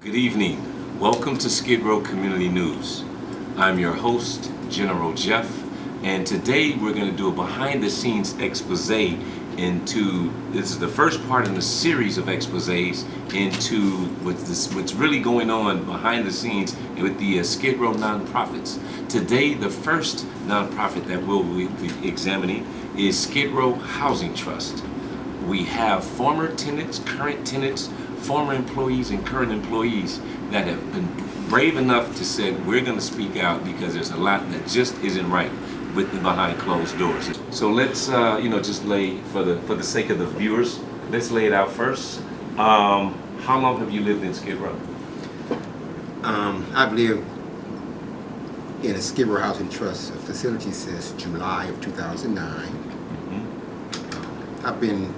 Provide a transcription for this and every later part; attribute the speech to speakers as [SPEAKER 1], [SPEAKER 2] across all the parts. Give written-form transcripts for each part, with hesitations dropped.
[SPEAKER 1] Good evening. Welcome to Skid Row Community News. I'm your host, General Jeff, and today we're going to do a behind-the-scenes expose into, this is the first part in the series of exposés into what's really going on behind the scenes with the Skid Row nonprofits. Today, the first nonprofit that we'll be examining is Skid Row Housing Trust. We have former tenants, current tenants, former employees and current employees that have been brave enough to say we're going to speak out because there's a lot that just isn't right with the behind closed doors. So let's just lay for the sake of the viewers, let's lay it out first. How long have you lived in Skid Row?
[SPEAKER 2] I've lived in a Skid Row Housing Trust facility since July of 2009. I've been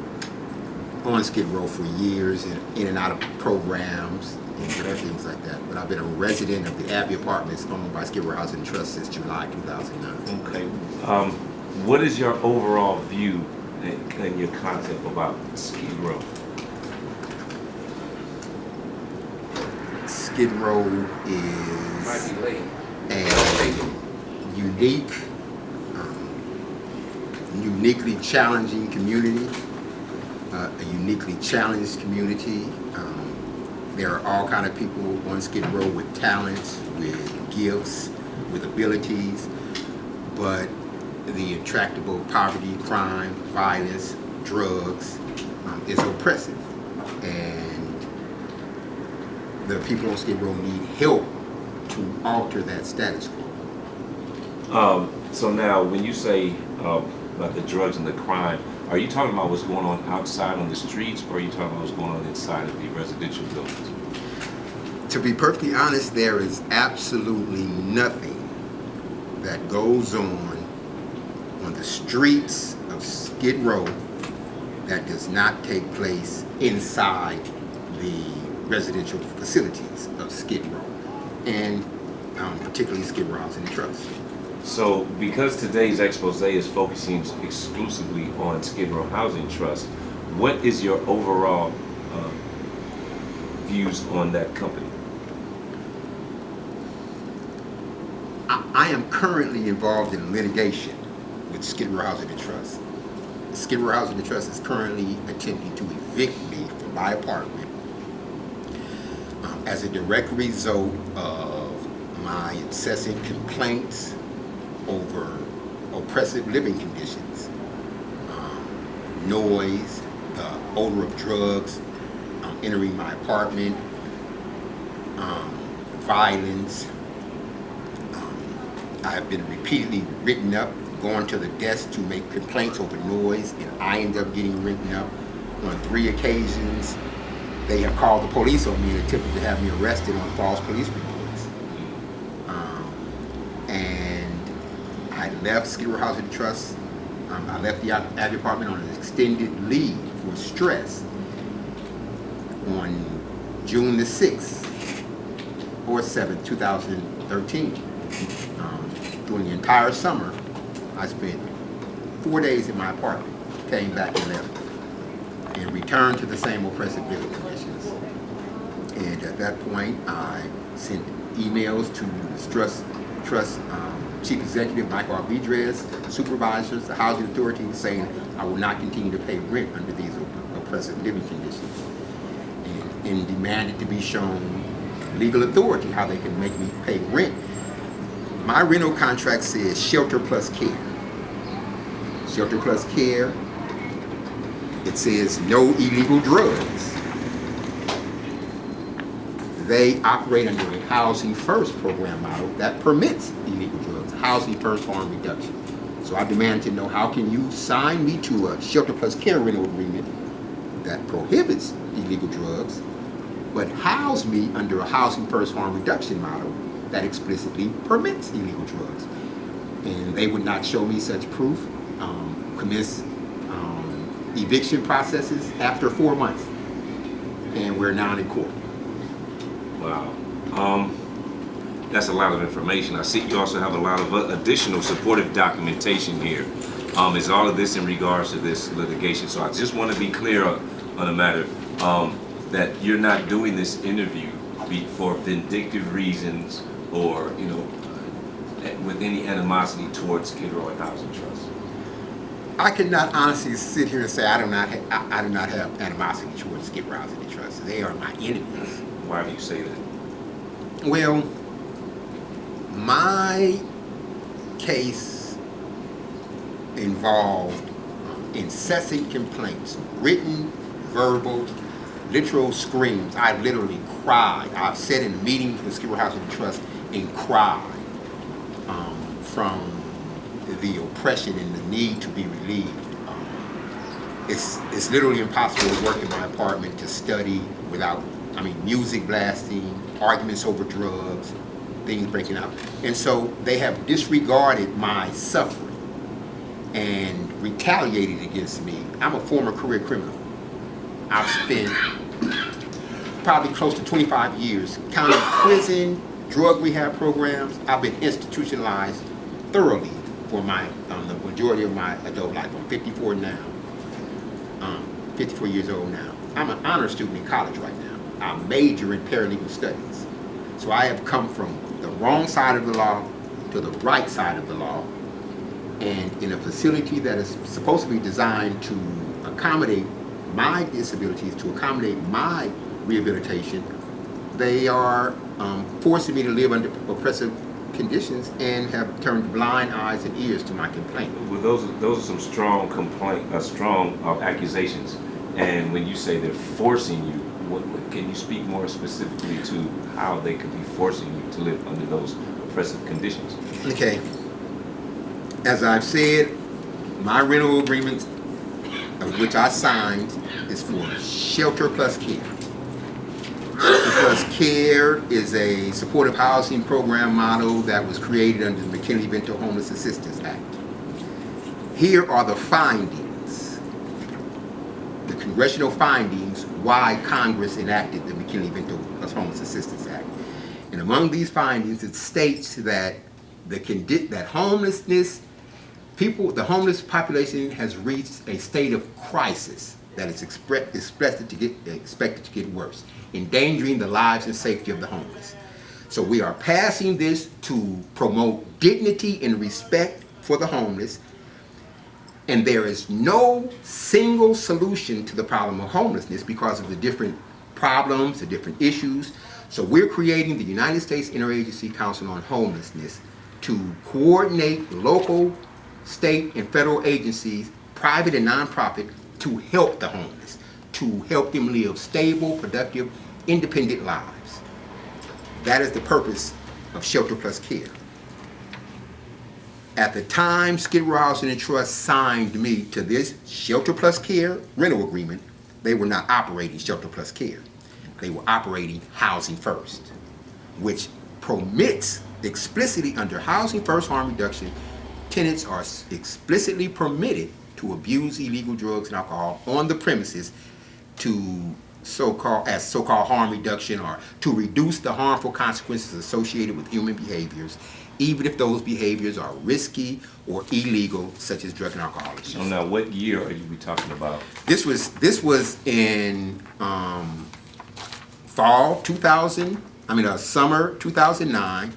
[SPEAKER 2] on Skid Row for years, in and out of programs and different things like that. But I've been a resident of the Abbey Apartments owned by Skid Row Housing Trust since July 2009.
[SPEAKER 1] Okay. What is your overall view and your concept about Skid Row?
[SPEAKER 2] Skid Row is a uniquely challenging community. A uniquely challenged community. There are all kind of people on Skid Row with talents, with gifts, with abilities, but the intractable poverty, crime, violence, drugs is oppressive, and the people on Skid Row need help to alter that status quo.
[SPEAKER 1] So now, when you say about the drugs and the crime, are you talking about what's going on outside on the streets, or are you talking about what's going on inside of the residential buildings?
[SPEAKER 2] To be perfectly honest, there is absolutely nothing that goes on the streets of Skid Row that does not take place inside the residential facilities of Skid Row, and particularly Skid Row Housing Trust.
[SPEAKER 1] So, because today's expose is focusing exclusively on Skid Row Housing Trust, what is your overall views on that company?
[SPEAKER 2] I am currently involved in litigation with Skid Row Housing Trust. Skid Row Housing Trust is currently attempting to evict me from my apartment as a direct result of my incessant complaints over oppressive living conditions, noise, the odor of drugs entering my apartment, violence. I have been repeatedly written up, going to the desk to make complaints over noise, and I end up getting written up on 3 occasions. They have called the police on me and attempted to have me arrested on false police reports. I left Skid Row Housing Trust. I left the Abbey Apartment on an extended leave for stress on June the 6th or 7th, 2013. During the entire summer, I spent 4 days in my apartment, came back and left, and returned to the same oppressive living conditions. And at that point, I sent emails to the Trust Chief Executive Michael Arbidrez, supervisors, the Housing Authority, saying I will not continue to pay rent under these oppressive living conditions, and demanded to be shown legal authority how they can make me pay rent. My rental contract says shelter plus care. Shelter plus care. It says no illegal drugs. They operate under a Housing First program model that permits illegal drugs, Housing First harm reduction. So I demand to know, how can you sign me to a shelter plus care rental agreement that prohibits illegal drugs, but house me under a Housing First harm reduction model that explicitly permits illegal drugs? And they would not show me such proof, commence eviction processes after 4 months, and we're now in court.
[SPEAKER 1] Wow. That's a lot of information. I see you also have a lot of additional supportive documentation here. Is all of this in regards to this litigation? So I just want to be clear on the matter that you're not doing this interview for vindictive reasons or, with any animosity towards Skid Row Housing Trust?
[SPEAKER 2] I cannot honestly sit here and say I do not have animosity towards Skid Row Housing Trust. They are my enemies.
[SPEAKER 1] Why do you say that?
[SPEAKER 2] Well, my case involved incessant complaints, written, verbal, literal screams. I literally cried. I've sat in meetings with Skid Row Housing Trust and cried from the oppression and the need to be relieved. It's literally impossible to work in my apartment to study without, music blasting, arguments over drugs, things breaking out. And so they have disregarded my suffering and retaliated against me. I'm a former career criminal. I've spent probably close to 25 years counting prison, drug rehab programs. I've been institutionalized thoroughly for the majority of my adult life. I'm 54 now. 54 years old now. I'm an honor student in college right now. I major in paralegal studies. So I have come from the wrong side of the law to the right side of the law, and in a facility that is supposed to be designed to accommodate my disabilities, to accommodate my rehabilitation, they are forcing me to live under oppressive conditions and have turned blind eyes and ears to my complaint.
[SPEAKER 1] Well, those are some strong accusations. And when you say they're forcing you, can you speak more specifically to how they could be forcing you to live under those oppressive conditions?
[SPEAKER 2] Okay. As I've said, my rental agreement, of which I signed, is for shelter plus care. Shelter plus care is a supportive housing program model that was created under the McKinley-Vento Homeless Assistance Act. Here are the findings, the congressional findings, why Congress enacted the McKinley-Vento Homeless Assistance Act. And among these findings, it states that that homelessness, the homeless population has reached a state of crisis that is expected to get worse, endangering the lives and safety of the homeless. So we are passing this to promote dignity and respect for the homeless, and there is no single solution to the problem of homelessness because of the different problems, the different issues. So we're creating the United States Interagency Council on Homelessness to coordinate local, state, and federal agencies, private and nonprofit, to help the homeless, to help them live stable, productive, independent lives. That is the purpose of Shelter Plus Care. At the time Skid Row Housing Trust signed me to this Shelter Plus Care rental agreement, they were not operating Shelter Plus Care. They were operating Housing First, which permits explicitly under Housing First harm reduction, tenants are explicitly permitted to abuse illegal drugs and alcohol on the premises to so-called harm reduction, or to reduce the harmful consequences associated with human behaviors, even if those behaviors are risky or illegal, such as drug and alcohol abuse.
[SPEAKER 1] So now, what year are you talking about?
[SPEAKER 2] This was in summer 2009.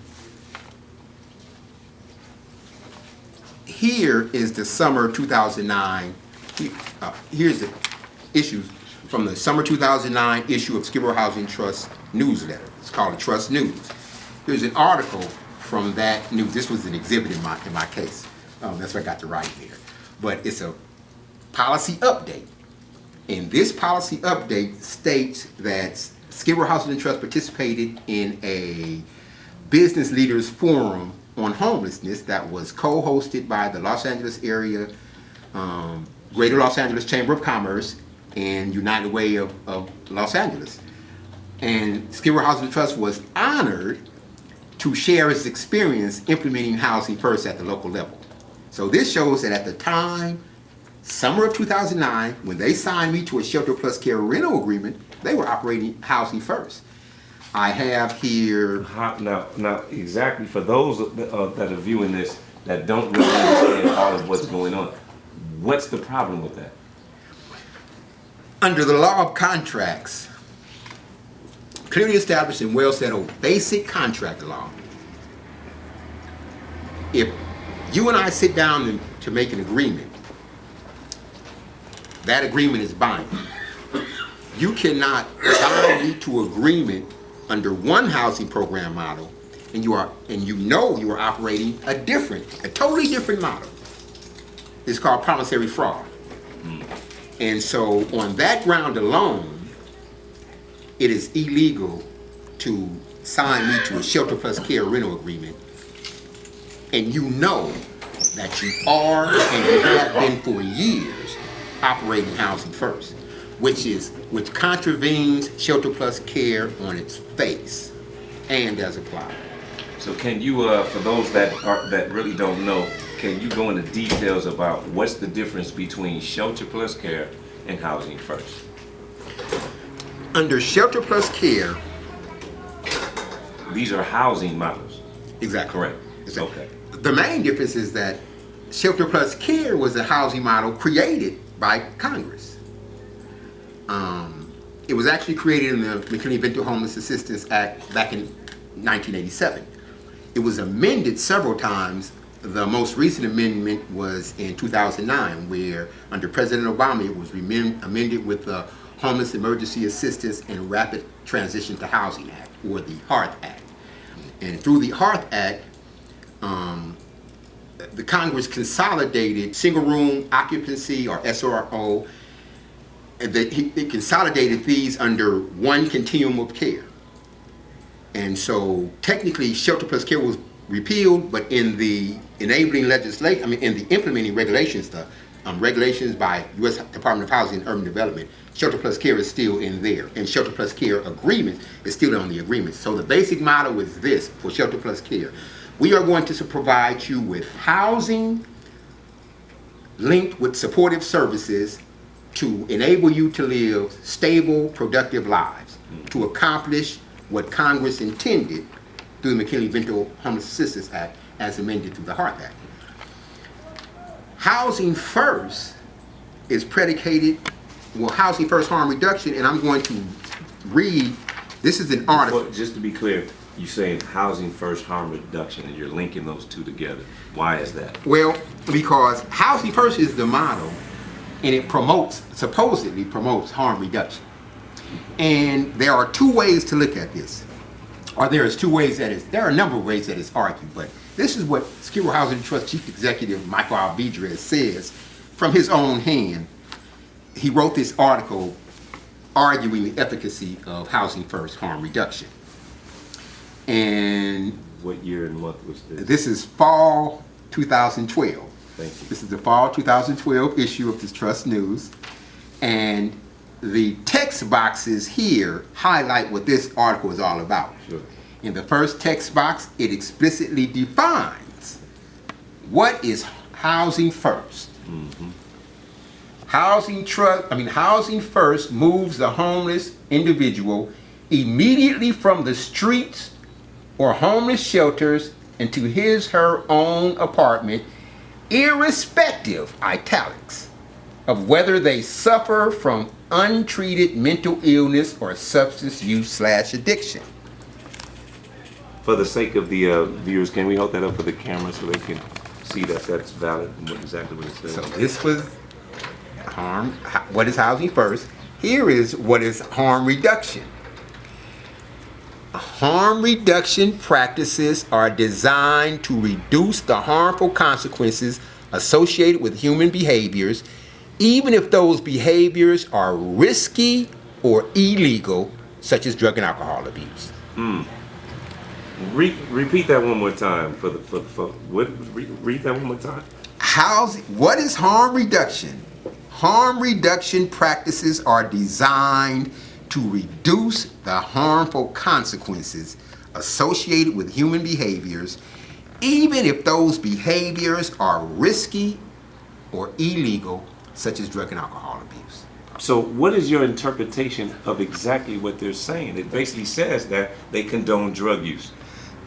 [SPEAKER 2] Here is the summer 2009. Here's the issues from the summer 2009 issue of Skid Row Housing Trust newsletter. It's called the Trust News. Here's an article from that news. This was an exhibit in my case. That's what I got to write here. But it's a policy update. And this policy update states that Skid Row Housing Trust participated in a business leaders forum on homelessness that was co-hosted by the Los Angeles area, Greater Los Angeles Chamber of Commerce, and United Way of Los Angeles. And Skid Row Housing Trust was honored to share its experience implementing Housing First at the local level. So this shows that at the time, summer of 2009, when they signed me to a Shelter Plus Care rental agreement, they were operating Housing First. I have here...
[SPEAKER 1] Now, exactly, for those that are viewing this that don't really understand all of what's going on, what's the problem with that?
[SPEAKER 2] Under the law of contracts clearly established and well settled basic contract law. If you and I sit down to make an agreement, that agreement is binding. You cannot bind me to agreement under one housing program model, and you are operating a totally different model. It's called promissory fraud. And so on that ground alone, it is illegal to sign me to a shelter plus care rental agreement, and you know that you are and you have been for years operating Housing First, which contravenes shelter plus care on its face and as applied.
[SPEAKER 1] So can you, for those that really don't know, can you go into details about what's the difference between shelter plus care and Housing First?
[SPEAKER 2] Under shelter plus care,
[SPEAKER 1] these are housing models.
[SPEAKER 2] Exactly.
[SPEAKER 1] Correct.
[SPEAKER 2] Exactly.
[SPEAKER 1] Okay.
[SPEAKER 2] The main difference is that shelter plus care was a housing model created by Congress. It was actually created in the McKinney-Vento Homeless Assistance Act back in 1987. It was amended several times. The most recent amendment was in 2009, where under President Obama it was amended with the Homeless Emergency Assistance and Rapid Transition to Housing Act, or the HARTH Act. And through the HARTH Act, the Congress consolidated single room occupancy, or SRO, and it consolidated these under one continuum of care. And so technically shelter plus care was repealed, but in the enabling legislation, in the implementing regulations, the regulations by U.S. Department of Housing and Urban Development, shelter plus care is still in there, and shelter plus care agreement is still on the agreement. So the basic model is this for shelter plus care. We are going to provide you with housing linked with supportive services to enable you to live stable, productive lives, to accomplish what Congress intended through the McKinney-Vento Homeless Assistance Act as amended through the HARTH Act. Housing First is predicated, Housing First harm reduction, and I'm going to read, this is an article.
[SPEAKER 1] Just to be clear, you're saying Housing First harm reduction, and you're linking those two together. Why is that?
[SPEAKER 2] Well, because Housing First is the model, and it supposedly promotes harm reduction. And there are two ways to look at this. Or there are a number of ways that it's argued, but this is what Skryb Housing Trust Chief Executive Michael Alvidrez says from his own hand. He wrote this article arguing the efficacy of Housing First harm reduction. And
[SPEAKER 1] what year and month was this?
[SPEAKER 2] This is fall 2012.
[SPEAKER 1] Thank you.
[SPEAKER 2] This is the fall 2012 issue of the Trust News. And the text boxes here highlight what this article is all about.
[SPEAKER 1] Sure.
[SPEAKER 2] In the first text box, it explicitly defines what is Housing First.
[SPEAKER 1] Mm-hmm.
[SPEAKER 2] Housing First moves the homeless individual immediately from the streets or homeless shelters into his/her own apartment, irrespective, italics, of whether they suffer from untreated mental illness or substance use/addiction.
[SPEAKER 1] For the sake of the viewers, can we hold that up for the camera so they can see that that's valid and exactly what it says?
[SPEAKER 2] So this was what is Housing First. Here is what is harm reduction. Harm reduction practices are designed to reduce the harmful consequences associated with human behaviors, even if those behaviors are risky or illegal, such as drug and alcohol abuse.
[SPEAKER 1] Repeat that one more time read that one more time.
[SPEAKER 2] What is harm reduction? Harm reduction practices are designed to reduce the harmful consequences associated with human behaviors, even if those behaviors are risky or illegal, such as drug and alcohol abuse.
[SPEAKER 1] So what is your interpretation of exactly what they're saying? It basically says that they condone drug use.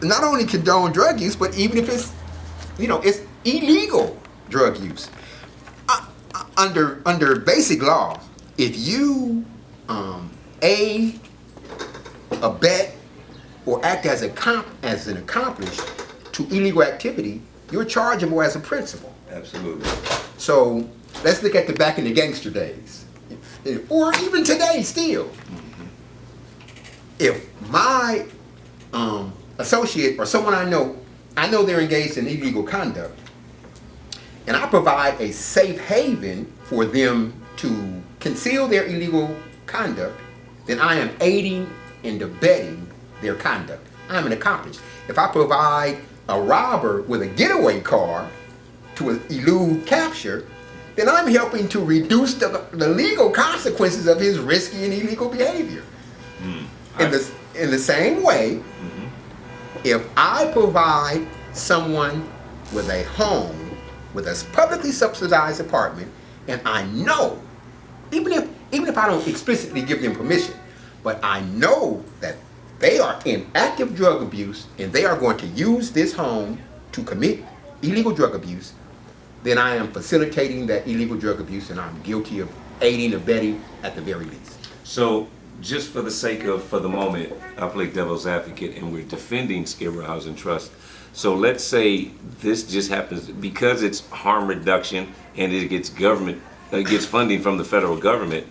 [SPEAKER 2] Not only condone drug use, but even if it's illegal drug use. Under basic law, if you abet or act as an accomplice to illegal activity, you're chargeable as a principal.
[SPEAKER 1] Absolutely.
[SPEAKER 2] So let's look at the back in the gangster days, or even today still. If my associate or someone I know they're engaged in illegal conduct, and I provide a safe haven for them to conceal their illegal conduct, then I am aiding and abetting their conduct. I'm an accomplice. If I provide a robber with a getaway car to elude capture, then I'm helping to reduce the legal consequences of his risky and illegal behavior. In the same way, if I provide someone with a home, with a publicly subsidized apartment, and I know, even if I don't explicitly give them permission, but I know that they are in active drug abuse and they are going to use this home to commit illegal drug abuse, then I am facilitating that illegal drug abuse and I'm guilty of aiding and abetting at the very least.
[SPEAKER 1] So, just for the sake of, for the moment, I'll play devil's advocate and we're defending Skryb Row Housing Trust. So let's say this just happens because it's harm reduction and it gets funding from the federal government.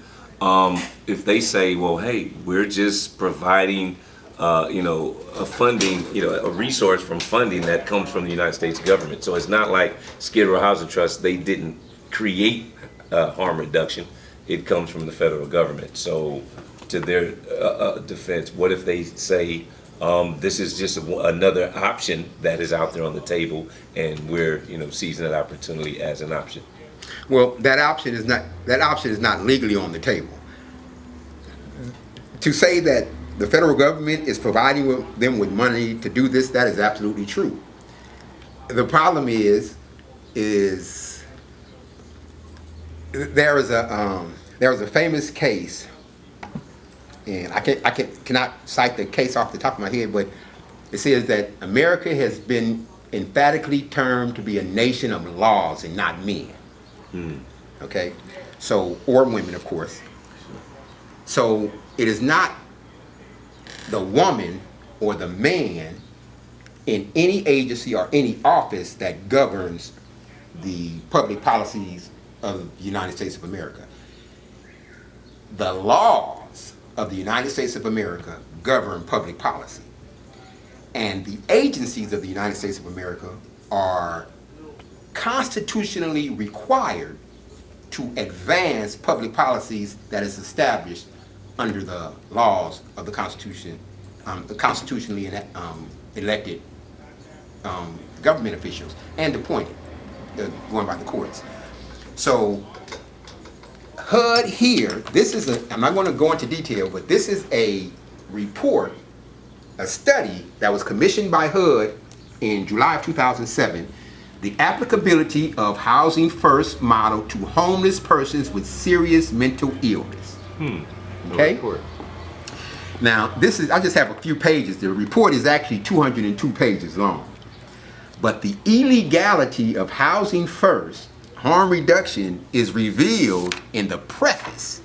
[SPEAKER 1] If they say, well, hey, we're just providing, a funding, a resource from funding that comes from the United States government. So it's not like Skryb Row Housing Trust, they didn't create harm reduction. It comes from the federal government. So to their defense, what if they say, this is just another option that is out there on the table, and we're seizing that opportunity as an option?
[SPEAKER 2] Well, that option is not legally on the table. To say that the federal government is providing them with money to do this, that is absolutely true. The problem is there is a famous case. And I cannot cite the case off the top of my head, but it says that America has been emphatically termed to be a nation of laws and not men. Okay? So, or women, of course. So, it is not the woman or the man in any agency or any office that governs the public policies of the United States of America. The laws of the United States of America govern public policy. And the agencies of the United States of America are constitutionally required to advance public policies that is established under the laws of the Constitution, the constitutionally elected government officials and appointed, going by the courts. So HUD here, I'm not going to go into detail, but this is a report, a study that was commissioned by HUD in July of 2007, the applicability of Housing First model to homeless persons with serious mental illness. Okay? Now, I just have a few pages. The report is actually 202 pages long. But the illegality of Housing First harm reduction is revealed in the preface.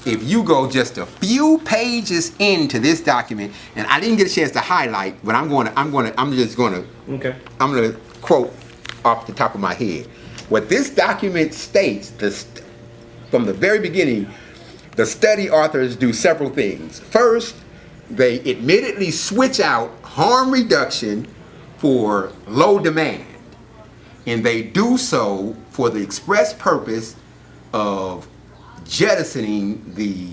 [SPEAKER 2] If you go just a few pages into this document, and I didn't get a chance to highlight, but I'm going to quote off the top of my head. What this document states, from the very beginning, the study authors do several things. First, they admittedly switch out harm reduction for low demand. And they do so for the express purpose of jettisoning the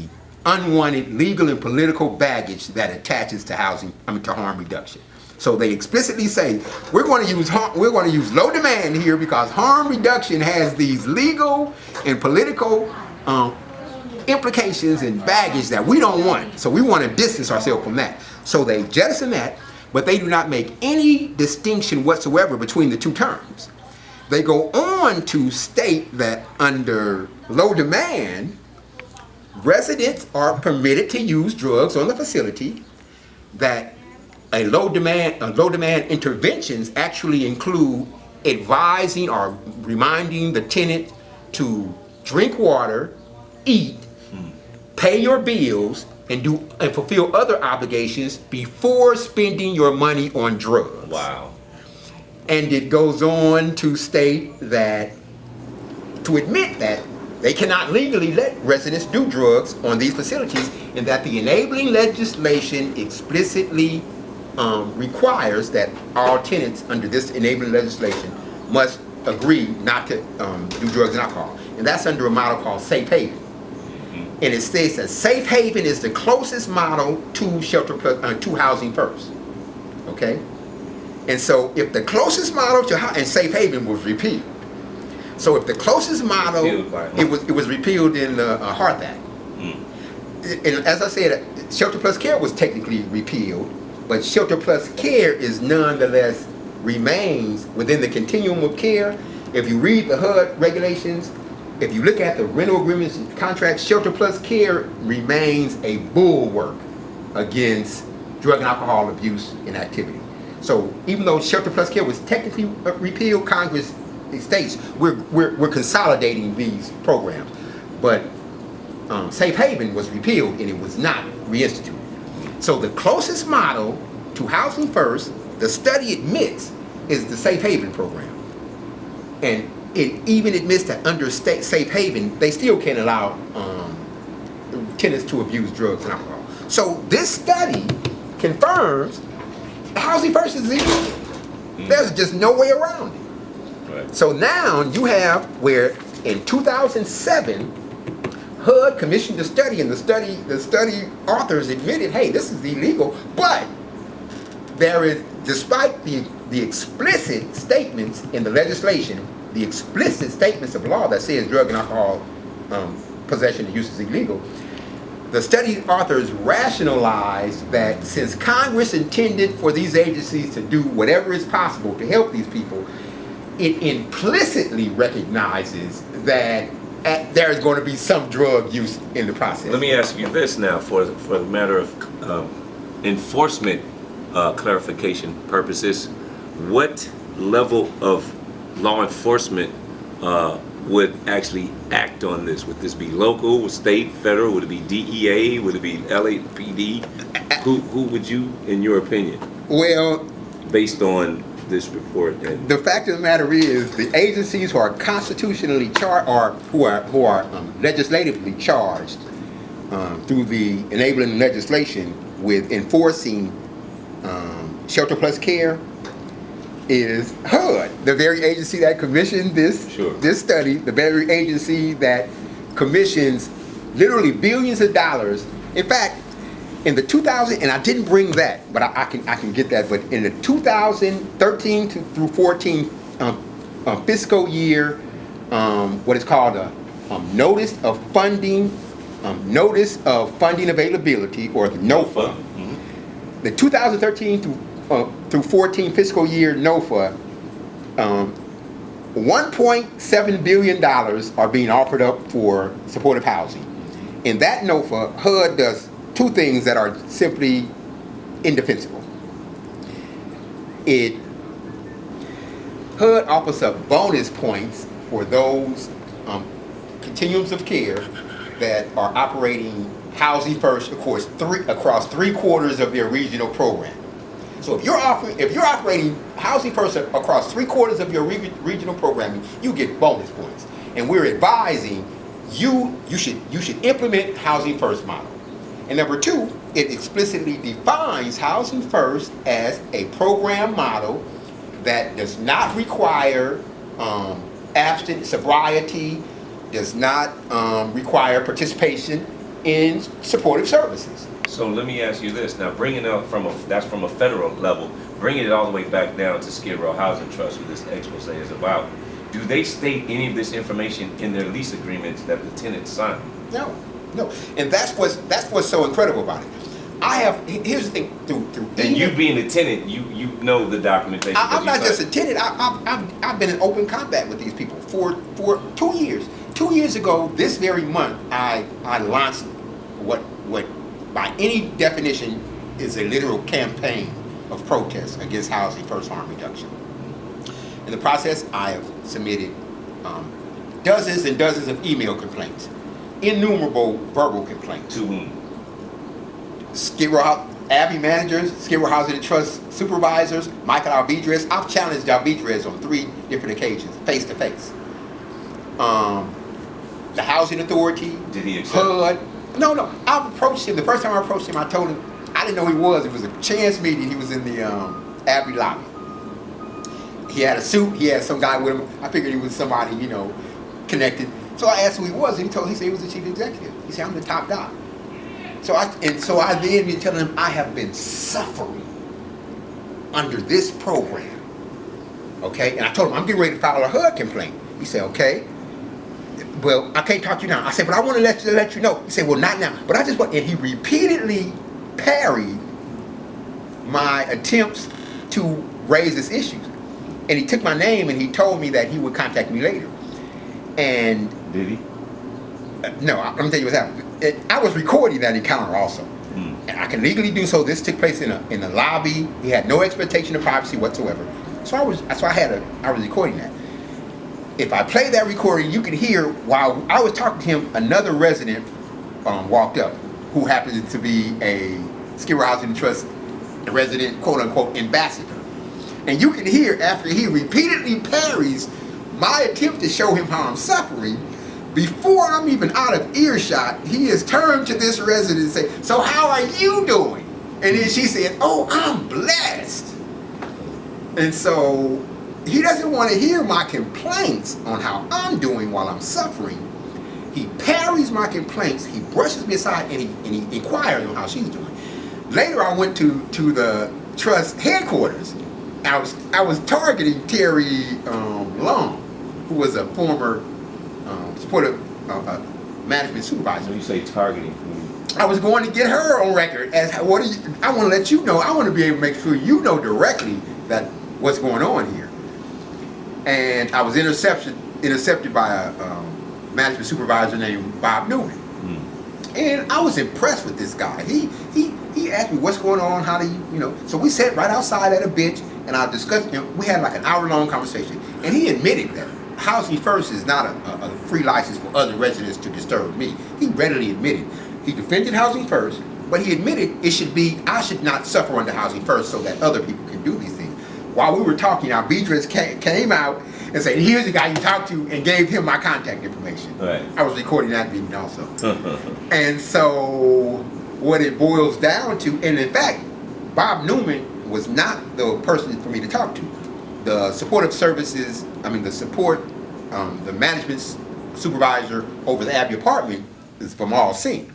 [SPEAKER 2] unwanted legal and political baggage that attaches to harm reduction. So they explicitly say we're going to use low demand here because harm reduction has these legal and political implications and baggage that we don't want. So we want to distance ourselves from that. So they jettison that, but they do not make any distinction whatsoever between the two terms. They go on to state that under low demand, residents are permitted to use drugs on the facility, that low demand interventions actually include advising or reminding the tenant to drink water, eat, pay your bills, and fulfill other obligations before spending your money on drugs.
[SPEAKER 1] Wow.
[SPEAKER 2] And it goes on to state that, to admit that they cannot legally let residents do drugs on these facilities, and that the enabling legislation explicitly requires that all tenants under this enabling legislation must agree not to do drugs and alcohol. And that's under a model called Safe Haven. And it states that Safe Haven is the closest model to to Housing First. Okay? And so if the closest model to and Safe Haven was repealed. So if the closest model, it was repealed in the Hearth Act. And as I said, Shelter Plus Care was technically repealed, but Shelter Plus Care is nonetheless remains within the continuum of care. If you read the HUD regulations, if you look at the rental agreements and contracts, Shelter Plus Care remains a bulwark against drug and alcohol abuse and activity. So even though Shelter Plus Care was technically repealed, Congress states we're consolidating these programs. But Safe Haven was repealed and it was not reinstituted. So the closest model to Housing First, the study admits, is the Safe Haven program. And it even admits that under Safe Haven, they still can't allow tenants to abuse drugs and alcohol. So this study confirms Housing First is illegal. There's just no way around it. Right. So now you have where in 2007, HUD commissioned the study, and the study authors admitted, hey, this is illegal, but there is, despite the explicit statements in the legislation, the explicit statements of law that says drug and alcohol possession and use is illegal, the study authors rationalized that since Congress intended for these agencies to do whatever is possible to help these people, it implicitly recognizes that there's going to be some drug use in the process.
[SPEAKER 1] Let me ask you this now, for the matter of enforcement clarification purposes, what level of law enforcement would actually act on this? Would this be local, state, federal? Would it be DEA? Would it be LAPD? Who would you, in your opinion?
[SPEAKER 2] Well,
[SPEAKER 1] based on this report,
[SPEAKER 2] the fact of the matter is, the agencies who are constitutionally charged, or who are legislatively charged through the enabling legislation with enforcing Shelter Plus Care, is HUD, the very agency that commissioned this study, the very agency that commissions literally billions of dollars. In fact, in the 2000, and I didn't bring that, but I can get that. But in the 2013 through 14 fiscal year, what is called a notice of funding availability, or the NOFA. The 2013 through 14 fiscal year NOFA, $1.7 billion are being offered up for supportive housing. In that NOFA, HUD does two things that are simply indefensible. HUD offers up bonus points for those continuums of care that are operating Housing First, of course, across 3/4 of their regional program. So if you're operating Housing First across 3/4 of your regional programming, you get bonus points. And we're advising you should implement Housing First model. And number two, it explicitly defines Housing First as a program model that does not require abstinence, sobriety, does not require participation in supportive services.
[SPEAKER 1] So let me ask you this now, bringing it that's from a federal level, bringing it all the way back down to Skid Row Housing Trust, what this expose is about. Do they state any of this information in their lease agreements that the tenants sign?
[SPEAKER 2] No. And that's what's so incredible about it. Here's the thing,
[SPEAKER 1] and you being a tenant, you know the documentation.
[SPEAKER 2] I'm not just a tenant. I've been in open combat with these people for 2 years. 2 years ago, this very month, I launched what by any definition is a literal campaign of protest against Housing First harm reduction. In the process, I have submitted dozens and dozens of email complaints, innumerable verbal complaints.
[SPEAKER 1] To whom?
[SPEAKER 2] Skid Row Abbey managers, Skid Row Housing and Trust supervisors, Michael Alvidrez. I've challenged Alvidrez on 3 different occasions, face to face. The Housing Authority.
[SPEAKER 1] Did he accept?
[SPEAKER 2] HUD. No. I approached him. The first time I approached him, I told him I didn't know who he was. It was a chance meeting. He was in the Abbey lobby. He had a suit. He had some guy with him. I figured he was somebody, connected. So I asked who he was, and he said he was the chief executive. He said, I'm the top guy. So I then been telling him I have been suffering under this program. Okay? And I told him I'm getting ready to file a HUD complaint. He said, okay. Well, I can't talk to you now. I said, but I want to let you know. He said, well, not now. But I just want, and he repeatedly parried my attempts to raise this issue. And he took my name and he told me that he would contact me later. And
[SPEAKER 1] did he?
[SPEAKER 2] No, let me tell you what's happened. I was recording that encounter also. And I can legally do so. This took place in a lobby. He had no expectation of privacy whatsoever. So I was recording that. If I play that recording, you can hear while I was talking to him, another resident walked up who happened to be a Skid Row Housing and Trust resident, quote unquote, ambassador. And you can hear after he repeatedly parries my attempt to show him how I'm suffering, before I'm even out of earshot, he has turned to this resident and said, so how are you doing? And then she said, oh, I'm blessed. And so he doesn't want to hear my complaints on how I'm doing while I'm suffering. He parries my complaints, he brushes me aside, and he inquires on how she's doing. Later I went to the trust headquarters. I was targeting Terry Long, who was a former supportive management supervisor.
[SPEAKER 1] When you say targeting,
[SPEAKER 2] I was going to get her on record as I want to let you know. I want to be able to make sure you know directly that what's going on here. And I was intercepted by a management supervisor named Bob Newman. And I was impressed with this guy. He asked me what's going on, how do you. So we sat right outside at a bench and I discussed. We had like an hour-long conversation, and he admitted that Housing First is not a free license for other residents to disturb me. He readily admitted. He defended Housing First, but he admitted I should not suffer under Housing First so that other people can do these things. While we were talking, our Beatrice came out and said, here's the guy you talked to, and gave him my contact information.
[SPEAKER 1] Right.
[SPEAKER 2] I was recording that meeting also. And so what it boils down to, and in fact, Bob Newman was not the person for me to talk to. The supportive services, the management supervisor over the Abbey apartment is from all seen.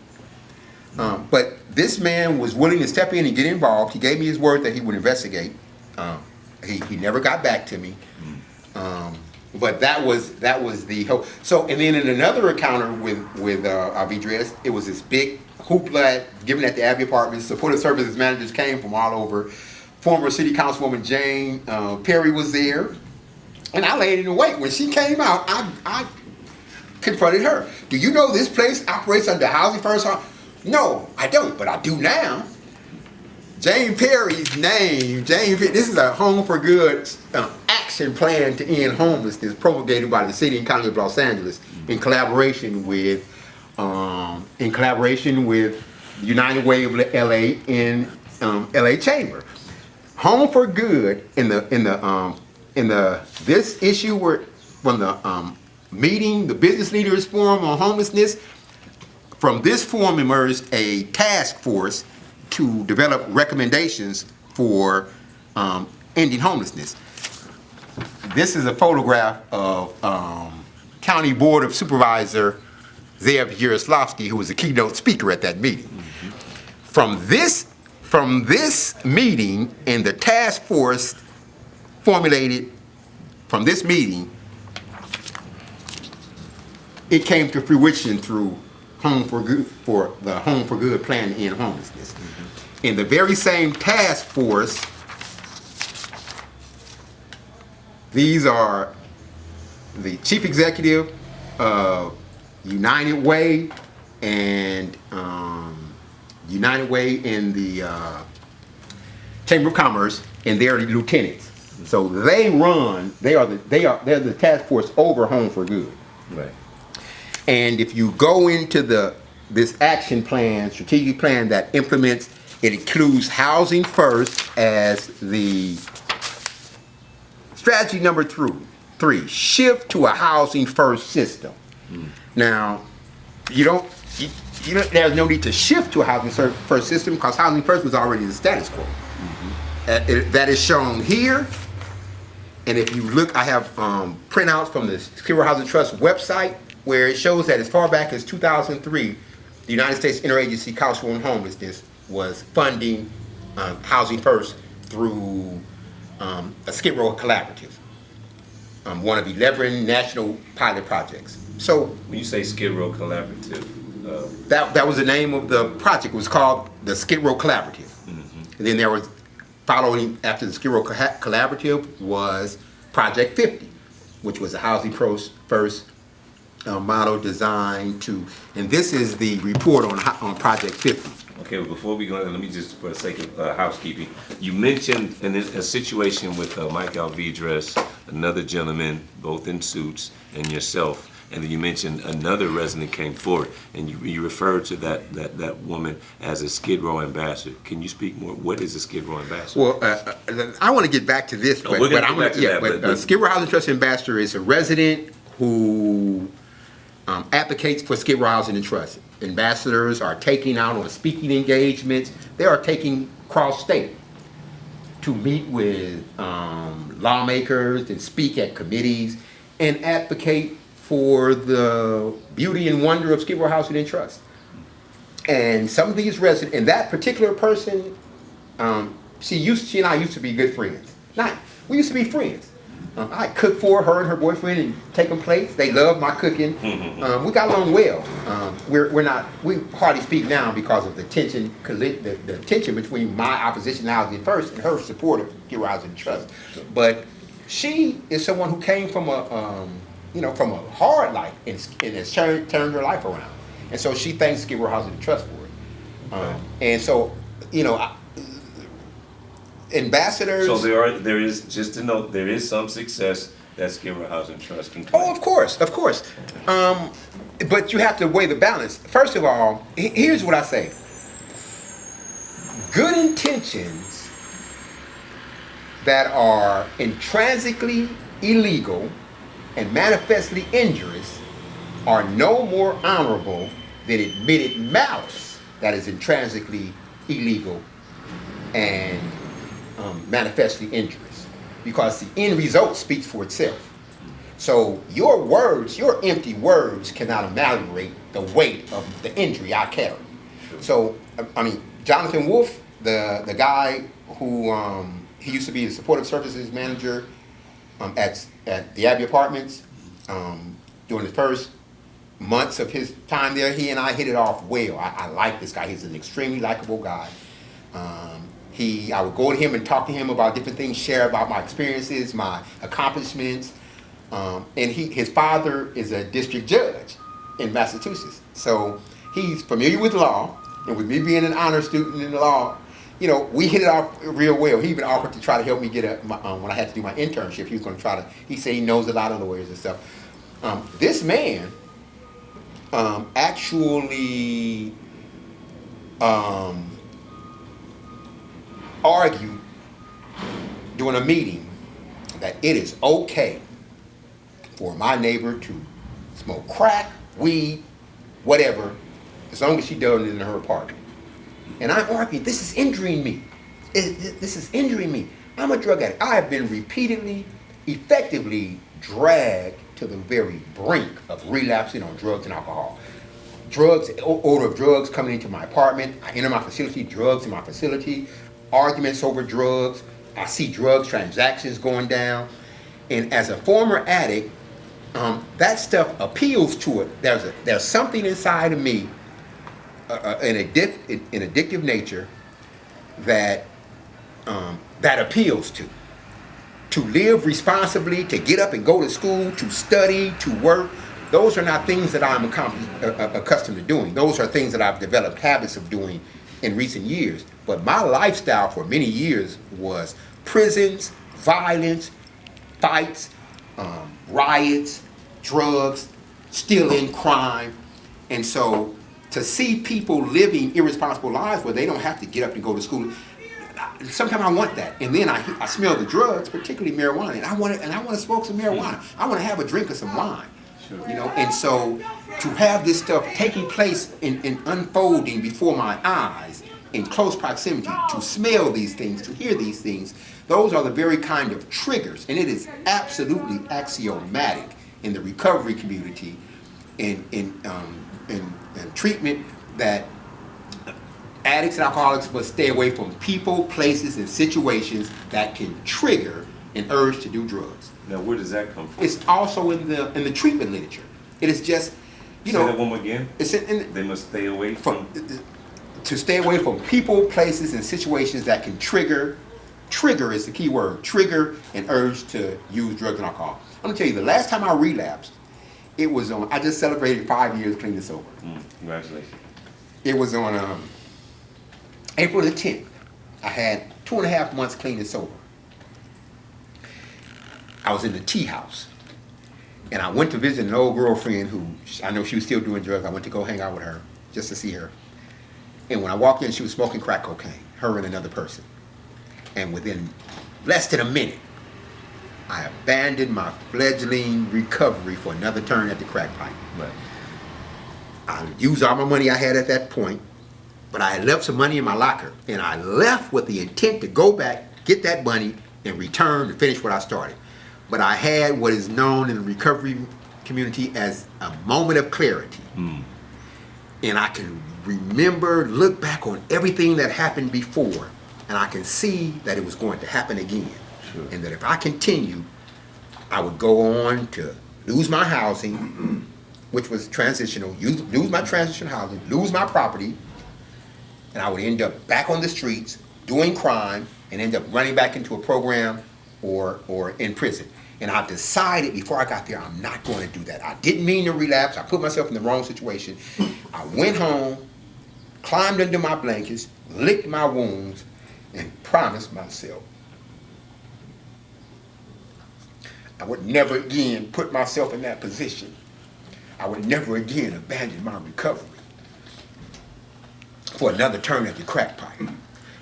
[SPEAKER 2] But this man was willing to step in and get involved. He gave me his word that he would investigate. He never got back to me. But that was the hope. So, and then in another encounter with Alvidrez, it was this big hoopla given at the Abbey apartments. Supportive services managers came from all over. Former city councilwoman Jane Perry was there, and I laid in wait. When she came out, I confronted her. Do you know this place operates under Housing First? No, I don't, but I do now. Jane Perry's name, this is a Home for Good action plan to end homelessness promulgated by the city and county of Los Angeles in collaboration with United Way of LA in LA Chamber. Home for Good this issue from the meeting, the Business Leaders Forum on Homelessness. From this forum emerged a task force to develop recommendations for ending homelessness. This is a photograph of County Board of Supervisor Zev Yaroslavsky, who was the keynote speaker at that meeting. From this meeting and the task force formulated from this meeting, it came to fruition through the Home for Good plan to end homelessness. In the very same task force, these are the chief executive of United Way and United Way in the Chamber of Commerce, and they're the lieutenants. So they're the task force over Home for Good.
[SPEAKER 1] Right.
[SPEAKER 2] And if you go into the this action plan, strategic plan that implements, it includes housing first as the strategy number three, shift to a housing first system. Now, there's no need to shift to a housing first system because housing first was already the status quo. That is shown here. And if you look, I have printouts from the Skryb Housing Trust website where it shows that as far back as 2003, the United States Interagency Council on Homelessness was funding housing first through a Skid Row collaborative, one of 11 national pilot projects. So
[SPEAKER 1] when you say Skid Row Collaborative,
[SPEAKER 2] that was the name of the project. It was called the Skid Row Collaborative. And then there was, following after the Skid Row Collaborative, was Project 50, which was a housing first model designed to, and this is the report on Project 50.
[SPEAKER 1] Okay, well, before we go, let me just, for the sake of housekeeping, you mentioned a situation with Mike Alvidrez, another gentleman, both in suits, and yourself, and then you mentioned another resident came forward, and you referred to that woman as a Skid Row ambassador. Can you speak more? What is a Skid Row ambassador?
[SPEAKER 2] Well, I want to get back to this, but Skid Row Housing Trust ambassador is a resident who advocates for Skid Row Housing and Trust. Ambassadors are taking out on speaking engagements. They are taking cross-state to meet with lawmakers and speak at committees and advocate for the beauty and wonder of Skid Row Housing and Trust. And some of these residents, and that particular person, she and I used to be good friends. We used to be friends. I cooked for her and her boyfriend and take them plates. They loved my cooking. We got along well. We hardly speak now because of the tension between my opposition to housing first and her support of Skid Row Housing and Trust. But she is someone who came from from a hard life and has turned her life around. And so she thanks Skid Row Housing and Trust for it. And so, ambassadors.
[SPEAKER 1] So there is, just to note, there is some success that Skid Row Housing Trust can claim.
[SPEAKER 2] Oh, of course. But you have to weigh the balance. First of all, here's what I say. Good intentions that are intrinsically illegal and manifestly injurious are no more honorable than admitted malice that is intrinsically illegal and manifestly injurious, because the end result speaks for itself. So your words, your empty words, cannot ameliorate the weight of the injury I carry. So, Jonathan Wolf, the guy who he used to be the supportive services manager at the Abbey Apartments during the first months of his time there. He and I hit it off well. I like this guy. He's an extremely likable guy. I would go to him and talk to him about different things, share about my experiences, my accomplishments. And his father is a district judge in Massachusetts. So he's familiar with law, and with me being an honor student in the law, we hit it off real well. He even offered to try to help me get when I had to do my internship. He was going to try to, he said he knows a lot of lawyers and stuff. This man actually argued during a meeting that it is okay for my neighbor to smoke crack, weed, whatever, as long as she does it in her apartment. And I'm arguing, this is injuring me. This is injuring me. I'm a drug addict. I have been repeatedly, effectively dragged to the very brink of relapsing on drugs and alcohol. Odor of drugs coming into my apartment. I enter my facility, drugs in my facility, arguments over drugs. I see drugs transactions going down. And as a former addict, that stuff appeals to it. There's something inside of me, an addictive nature that appeals to live responsibly, to get up and go to school, to study, to work. Those are not things that I'm accustomed to doing. Those are things that I've developed habits of doing in recent years. But my lifestyle for many years was prisons, violence, fights, riots, drugs, stealing, crime. And so to see people living irresponsible lives where they don't have to get up and go to school. Sometimes I want that, and then I smell the drugs, particularly marijuana, and I want to smoke some marijuana. I want to have a drink of some wine, you know. And so to have this stuff taking place and unfolding before my eyes in close proximity, to smell these things, to hear these things, those are the very kind of triggers, and it is absolutely axiomatic in the recovery community, in treatment, that addicts and alcoholics must stay away from people, places, and situations that can trigger an urge to do drugs.
[SPEAKER 1] Now, where does that come from?
[SPEAKER 2] It's also in the treatment literature. It is just, you
[SPEAKER 1] Say
[SPEAKER 2] know.
[SPEAKER 1] that one more again.
[SPEAKER 2] It's
[SPEAKER 1] they must stay away from.
[SPEAKER 2] To stay away from people, places, and situations that can trigger is the key word, trigger an urge to use drugs and alcohol. I'm gonna tell you, the last time I relapsed, it was on, I just celebrated 5 years clean and sober.
[SPEAKER 1] Congratulations.
[SPEAKER 2] It was on April the 10th. I had 2.5 months clean and sober. I was in the tea house, and I went to visit an old girlfriend who, I know she was still doing drugs. I went to go hang out with her just to see her. And when I walked in, she was smoking crack cocaine, her and another person. And within less than a minute, I abandoned my fledgling recovery for another turn at the crack pipe.
[SPEAKER 1] Right.
[SPEAKER 2] I used all my money I had at that point, but I had left some money in my locker, and I left with the intent to go back, get that money, and return to finish what I started. But I had what is known in the recovery community as a moment of clarity. And I can remember, look back on everything that happened before, and I can see that it was going to happen again. Sure. And that if I continue, I would go on to lose my housing, which was transitional, lose my transitional housing, lose my property, and I would end up back on the streets doing crime and end up running back into a program or in prison. And I decided before I got there, I'm not going to do that. I didn't mean to relapse. I put myself in the wrong situation. I went home, climbed under my blankets, licked my wounds, and promised myself I would never again put myself in that position. I would never again abandon my recovery for another turn at the crack pipe.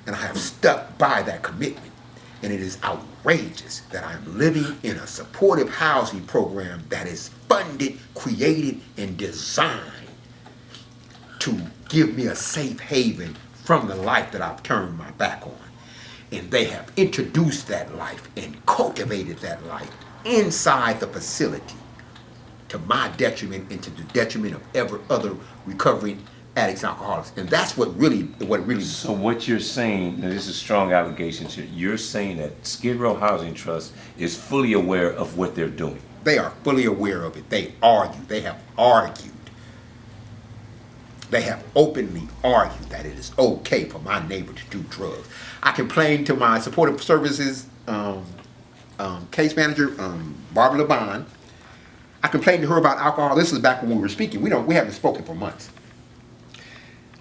[SPEAKER 2] And I have stuck by that commitment. And it is outrageous that I'm living in a supportive housing program that is funded, created, and designed to give me a safe haven from the life that I've turned my back on. And they have introduced that life and cultivated that life inside the facility to my detriment and to the detriment of every other recovering addicts and alcoholics. And that's what really.
[SPEAKER 1] So what you're saying, now this is strong allegations here, you're saying that Skid Row Housing Trust is fully aware of what they're doing.
[SPEAKER 2] They are fully aware of it. They argue. They have argued. They have openly argued that it is okay for my neighbor to do drugs. I complained to my supportive services case manager, Barbara LeBon. I complained to her about alcohol. This is back when we were speaking. We haven't spoken for months.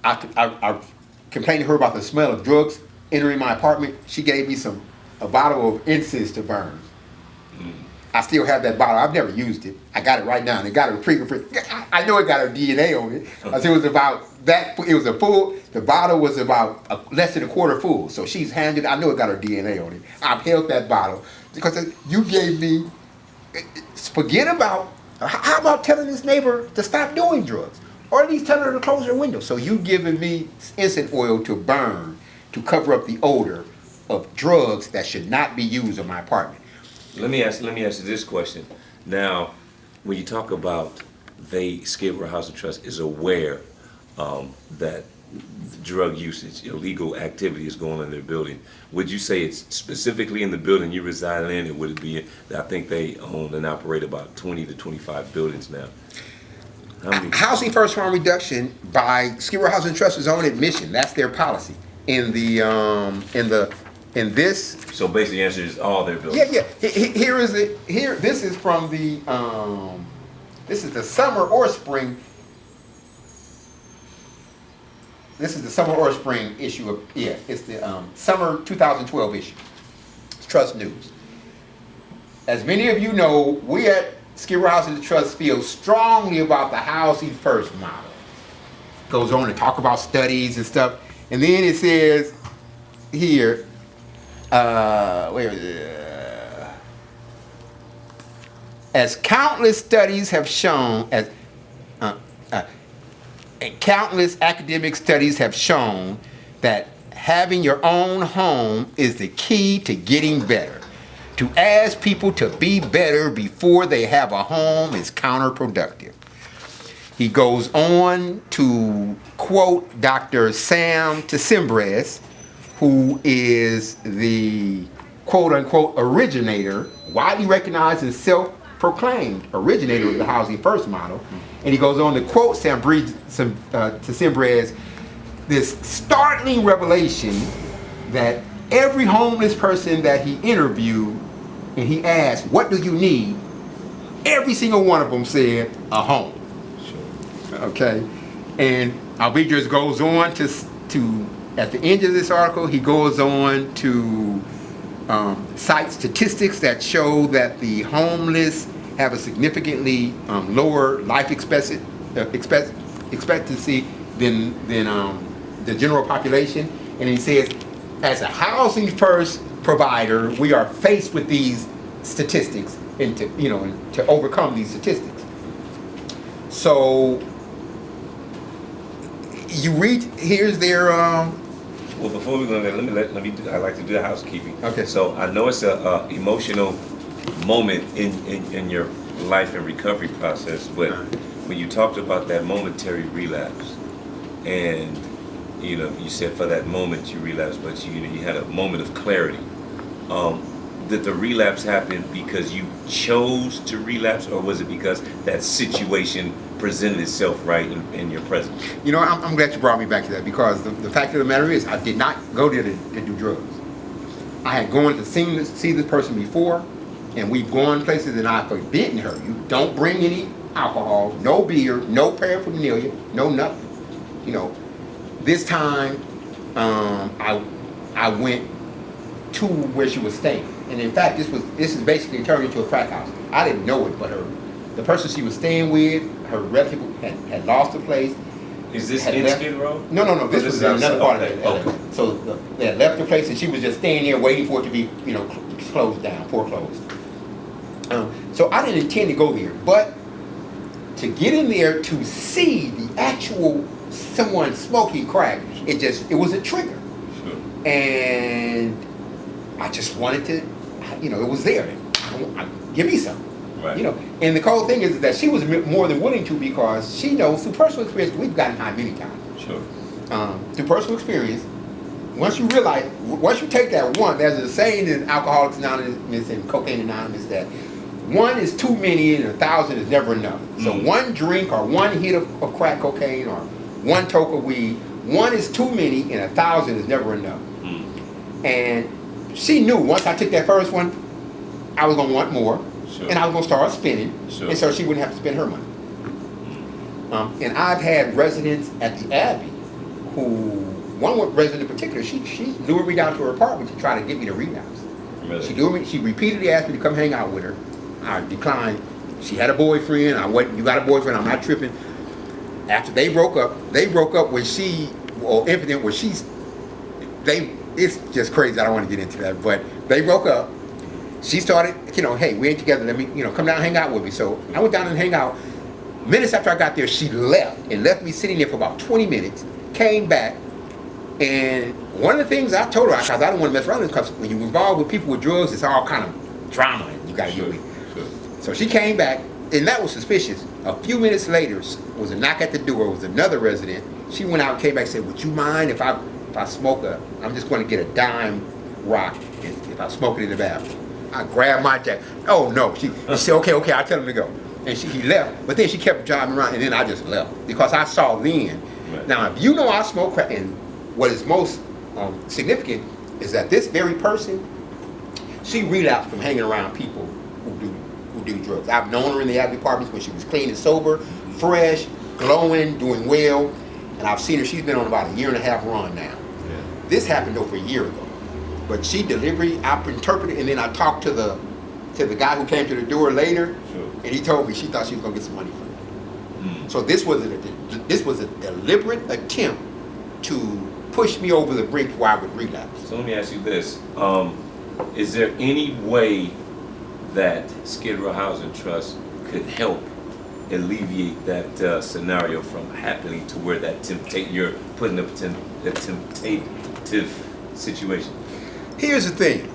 [SPEAKER 2] I complained to her about the smell of drugs entering my apartment. She gave me a bottle of incense to burn. I still have that bottle. I've never used it. I got it right now. And it got a fingerprint. I know it got her DNA on it. It was about that. It was a full. The bottle was about less than a quarter full. So she's handed. I know it got her DNA on it. I've held that bottle because you gave me. Forget about. How about telling this neighbor to stop doing drugs, or at least telling her to close her window? So you giving me incense oil to burn to cover up the odor of drugs that should not be used in my apartment.
[SPEAKER 1] Let me ask you this question. Now, when you talk about Skid Row Housing Trust is aware that drug usage, illegal activity is going on in their building, would you say it's specifically in the building you reside in, or would it be, I think they own and operate about 20 to 25 buildings now?
[SPEAKER 2] Housing First Harm Reduction by Skid Row Housing Trust's own admission, that's their policy. In this.
[SPEAKER 1] So basically the answer is all their buildings.
[SPEAKER 2] Yeah. This is from the, this is the summer or spring. This is the summer or spring issue of, it's the summer 2012 issue. It's Trust News. As many of you know, we at Skid Row Housing Trust feel strongly about the Housing First model. goes on to talk about studies and stuff. And then it says here, where is it? As countless studies have shown, countless academic studies have shown that having your own home is the key to getting better. To ask people to be better before they have a home is counterproductive. He goes on to quote Dr. Sam Tessimbres, who is the quote-unquote originator, widely recognized and self-proclaimed originator of the housing first model. And he goes on to quote Sam Tessimbres, this startling revelation that every homeless person that he interviewed and he asked, what do you need? Every single one of them said, a home. Sure. Okay. And Albedris goes on to, at the end of this article, he goes on to cite statistics that show that the homeless have a significantly lower life expectancy than the general population. And he says, as a housing first provider, we are faced with these statistics and to overcome these statistics. So you read, here's their
[SPEAKER 1] well, before we go there, let me I like to do the housekeeping.
[SPEAKER 2] Okay.
[SPEAKER 1] So I know it's a emotional moment in your life and recovery process, but when you talked about that momentary relapse, and you said for that moment you relapsed, but you had a moment of clarity. Did the relapse happen because you chose to relapse, or was it because that situation presented itself right in your presence?
[SPEAKER 2] I'm glad you brought me back to that, because the fact of the matter is I did not go there to do drugs. I had gone to see this person before, and we've gone places, and I forbidden her. You don't bring any alcohol, no beer, no paraphernalia, no nothing. This time I went to where she was staying, and in fact this is basically turned into a crack house. I didn't know it, but the person she was staying with, her relative had lost the place.
[SPEAKER 1] Is this in Skid Row?
[SPEAKER 2] No. This was another part of it.
[SPEAKER 1] Okay.
[SPEAKER 2] So they had left the place, and she was just staying there waiting for it to be closed down, foreclosed. So I didn't intend to go there, but to get in there to see the actual someone smoking crack, it was a trigger. Sure. And I just wanted to, it was there. Give me some. Right. And the cold thing is that she was more than willing to, because she knows through personal experience, we've gotten high many times.
[SPEAKER 1] Sure.
[SPEAKER 2] Through personal experience, once you take that one, there's a saying in Alcoholics Anonymous and Cocaine Anonymous that one is too many and 1,000 is never enough. So one drink or one hit of crack cocaine or one toke of weed, one is too many and 1,000 is never enough. And she knew once I took that first one, I was going to want more. Sure. And I was going to start spending. Sure. And so she wouldn't have to spend her money. And I've had residents at the Abbey one resident in particular, she lured me down to her apartment to try to get me to relapse. Really? She repeatedly asked me to come hang out with her. I declined. She had a boyfriend. You got a boyfriend, I'm not tripping. After they broke up when it's just crazy, I don't want to get into that, but they broke up. She started, hey, we ain't together, let me, come down and hang out with me. So I went down and hang out. Minutes after I got there, she left me sitting there for about 20 minutes, came back, and one of the things I told her, because I don't want to mess around with, because when you're involved with people with drugs, it's all kind of drama, and you got to get with it. Sure. So she came back, and that was suspicious. A few minutes later, was a knock at the door. It was another resident. She went out and came back and said, would you mind if I smoke I'm just going to get a dime rock if I smoke it in the bathroom. I grabbed my jacket. Oh no, she said, okay, I'll tell him to go. And he left, but then she kept driving around, and then I just left, because I saw then. Right. Now, if I smoke crack, and what is most significant is that this very person, she relapsed from hanging around people who do drugs. I've known her in the Abbey apartments when she was clean and sober, fresh, glowing, doing well, and I've seen her. She's been on about a 1.5-year run now. Yeah. This happened over a year ago, but she deliberately, I interpreted, and then I talked to the guy who came to the door later, sure. And he told me she thought she was gonna get some money from it. So this was a this was a deliberate attempt to push me over the brink where I would relapse.
[SPEAKER 1] So let me ask you this. Is there any way that Skid Row Housing Trust could help alleviate that scenario from happening to where that you're putting up a temptative situation?
[SPEAKER 2] Here's the thing.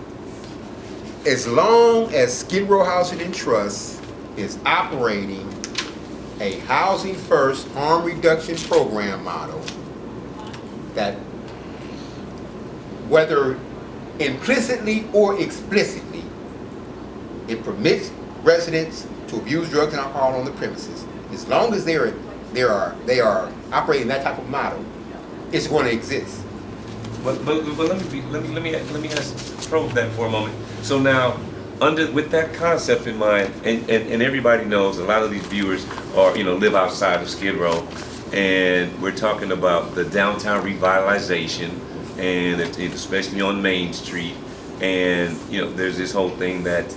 [SPEAKER 2] As long as Skid Row Housing and Trust is operating a housing first harm reduction program model that, whether implicitly or explicitly, it permits residents to abuse drugs and alcohol on the premises, as long as they are operating that type of model, it's going to exist.
[SPEAKER 1] But let me probe that for a moment. So now, with that concept in mind, and everybody knows, a lot of these viewers are live outside of Skid Row, and we're talking about the downtown revitalization, and especially on Main Street, and there's this whole thing that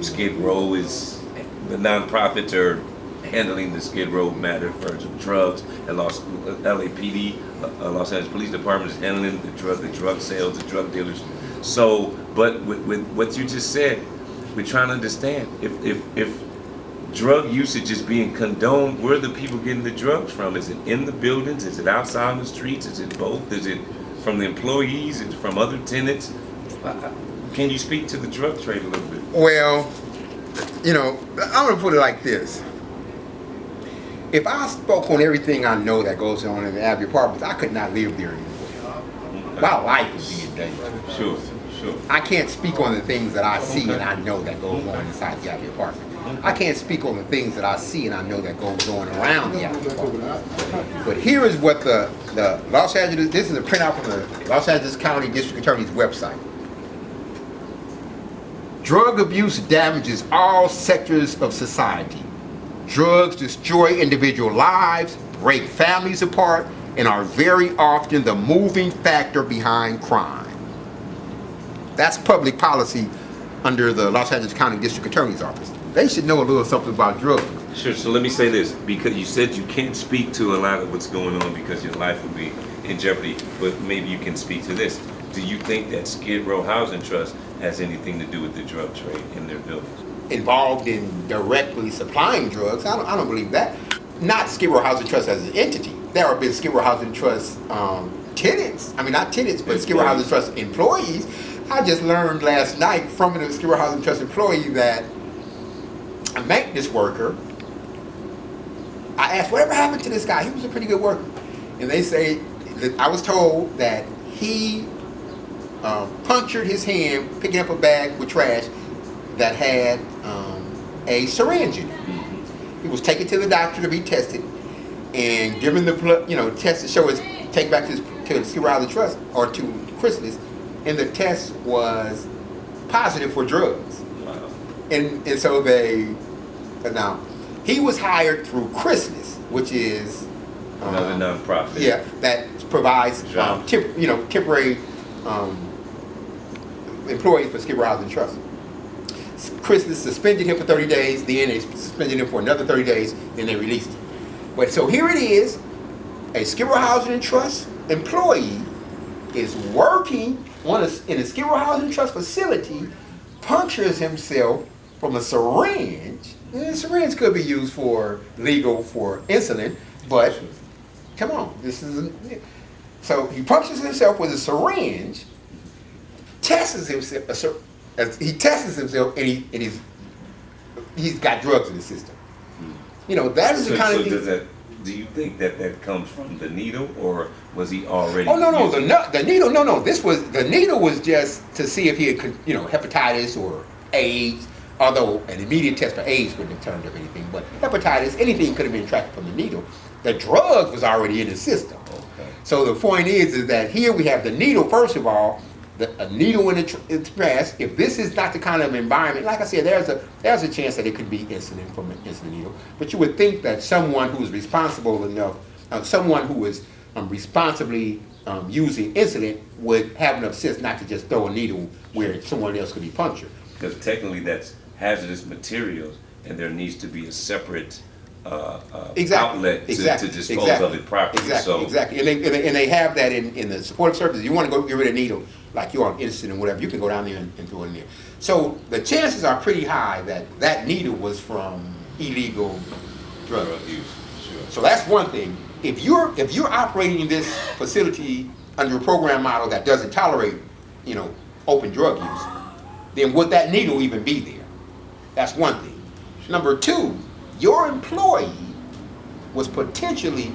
[SPEAKER 1] Skid Row is the nonprofits are handling the Skid Row matter for drugs, and LAPD, Los Angeles Police Department, is handling the drug sales, the drug dealers. So, but with what you just said, we're trying to understand if drug usage is being condoned, where are the people getting the drugs from? Is it in the buildings? Is it outside on the streets? Is it both? Is it from the employees? Is it from other tenants? Can you speak to the drug trade a little bit?
[SPEAKER 2] Well, I'm going to put it like this. If I spoke on everything I know that goes on in the Abbey Apartments, I could not live there anymore. My life would be in danger.
[SPEAKER 1] Sure.
[SPEAKER 2] I can't speak on the things that I see and I know that goes on inside the Abbey Apartment. I can't speak on the things that I see and I know that goes on around the Abbey Apartment. But here is what the Los Angeles, this is a printout from the Los Angeles County District Attorney's website. Drug abuse damages all sectors of society. Drugs destroy individual lives, break families apart, and are very often the moving factor behind crime. That's public policy under the Los Angeles County District Attorney's Office. They should know a little something about drugs.
[SPEAKER 1] Sure, so let me say this, because you said you can't speak to a lot of what's going on because your life would be in jeopardy, but maybe you can speak to this. Do you think that Skid Row Housing Trust has anything to do with the drug trade in their buildings?
[SPEAKER 2] Involved in directly supplying drugs? I don't believe that. Not Skid Row Housing Trust as an entity. There have been Skid Row Housing Trust tenants. I mean, not tenants, but Skid Row Housing Trust employees. I just learned last night from a Skid Row Housing Trust employee that a maintenance worker, I asked, whatever happened to this guy? He was a pretty good worker. And they say, that I was told that he punctured his hand picking up a bag with trash that had a syringe in it. He was taken to the doctor to be tested and given the blood, test to show his, take back to the Skid Row Housing Trust or to Chrysalis, and the test was positive for drugs.
[SPEAKER 1] Wow.
[SPEAKER 2] And so now he was hired through Chrysalis, which is
[SPEAKER 1] another nonprofit.
[SPEAKER 2] Yeah, that provides temporary employees for Skid Row Housing Trust. Chrysalis suspended him for 30 days, then they suspended him for another 30 days, then they released him. But so here it is, a Skid Row Housing Trust employee is working in a Skid Row Housing Trust facility, punctures himself from a syringe. And the syringe could be used for insulin, but come on, so he punctures himself with a syringe, tests himself, and he's got drugs in his system. That is the kind of thing.
[SPEAKER 1] Do you think that comes from the needle, or was he already?
[SPEAKER 2] Oh no, the needle. No. The needle was just to see if he had, hepatitis or AIDS. Although an immediate test for AIDS wouldn't have turned up anything, but hepatitis, anything could have been tracked from the needle. The drug was already in the system.
[SPEAKER 1] Okay.
[SPEAKER 2] So the point is that here we have the needle. First of all, a needle in the trash. If this is not the kind of environment, like I said, there's a chance that it could be insulin from an insulin needle. But you would think that someone who is responsible enough, someone who is responsibly using insulin would have enough sense not to just throw a needle where someone else could be punctured.
[SPEAKER 1] Because technically that's hazardous materials, and there needs to be a separate outlet to dispose of it properly.
[SPEAKER 2] Exactly. And they have that in the supportive services. You want to go get rid of needle, like you're on innocent and whatever, you can go down there and throw it in there. So the chances are pretty high that that needle was from illegal drug use. Sure. So that's one thing. If you're operating this facility under a program model that doesn't tolerate, open drug use, then would that needle even be there? That's one thing. Number two, your employee was potentially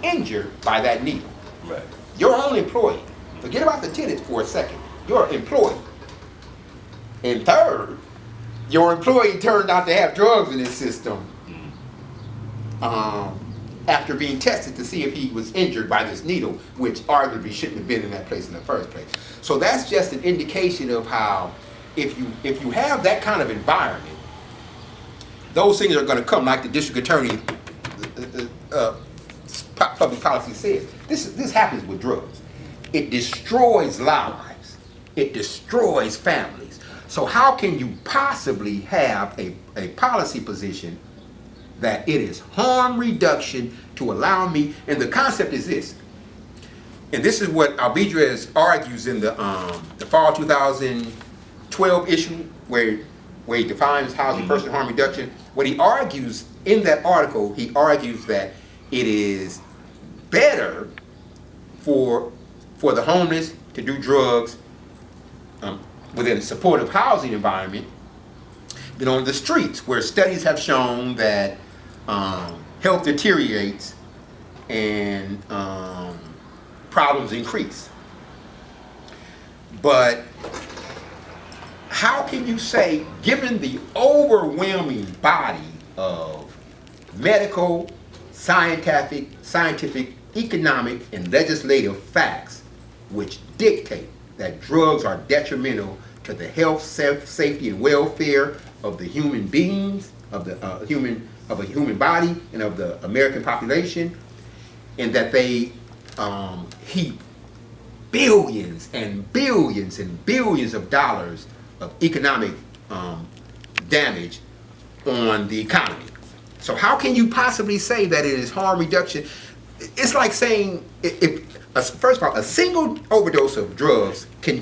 [SPEAKER 2] injured by that needle.
[SPEAKER 1] Right.
[SPEAKER 2] Your own employee. Forget about the tenants for a second. Your employee. And third, your employee turned out to have drugs in his system after being tested to see if he was injured by this needle, which arguably shouldn't have been in that place in the first place. So that's just an indication of how, if you have that kind of environment, those things are going to come, like the district attorney public policy says. This happens with drugs. It destroys lives. It destroys families. So how can you possibly have a policy position that it is harm reduction to allow me, and the concept is this, and this is what Albedrez argues in the fall 2012 issue where he defines housing person harm reduction. What he argues in that article, he argues that it is better for the homeless to do drugs within a supportive housing environment than on the streets, where studies have shown that health deteriorates and problems increase. But how can you say, given the overwhelming body of medical, scientific, economic, and legislative facts which dictate that drugs are detrimental to the health, safety, and welfare of the human beings, of a human body, and of the American population, and that they heap billions and billions and billions of dollars of economic damage on the economy. So how can you possibly say that it is harm reduction? It's like saying, first of all, a single overdose of drugs can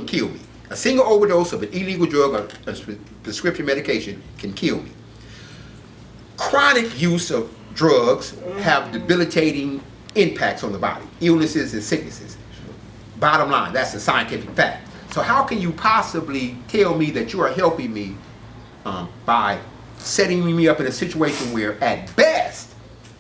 [SPEAKER 2] kill me. A single overdose of an illegal drug or a prescription medication can kill me. Chronic use of drugs have debilitating impacts on the body, illnesses and sicknesses. Bottom line, that's a scientific fact. So how can you possibly tell me that you are helping me by setting me up in a situation where, at best,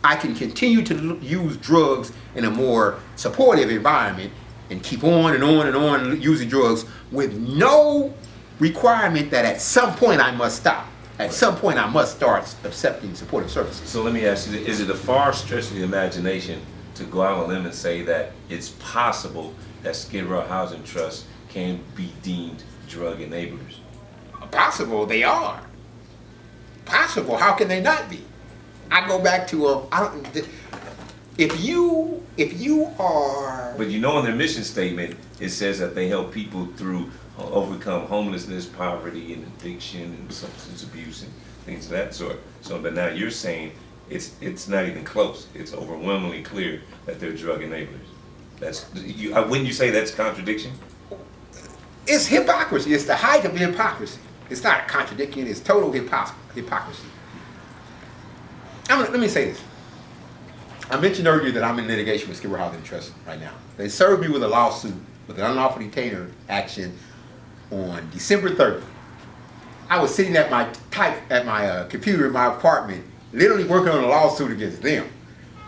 [SPEAKER 2] I can continue to use drugs in a more supportive environment and keep on and on and on using drugs with no requirement that at some point I must stop. At some point I must start accepting supportive services.
[SPEAKER 1] So let me ask you, is it a far stretch of the imagination to go out on a limb and say that it's possible that Skid Row Housing Trust can be deemed drug enablers?
[SPEAKER 2] Possible, they are. Possible, how can they not be? I go back to if you are.
[SPEAKER 1] But in their mission statement, it says that they help people through overcome homelessness, poverty, and addiction, and substance abuse, and things of that sort. So, but now you're saying it's not even close. It's overwhelmingly clear that they're drug enablers. Wouldn't you say that's contradiction?
[SPEAKER 2] It's hypocrisy. It's the height of hypocrisy. It's not a contradiction. It's total hypocrisy. Let me say this. I mentioned earlier that I'm in litigation with Skid Row Housing Trust right now. They served me with a lawsuit with an unlawful detainer action on December 30th. I was sitting at my computer in my apartment, literally working on a lawsuit against them,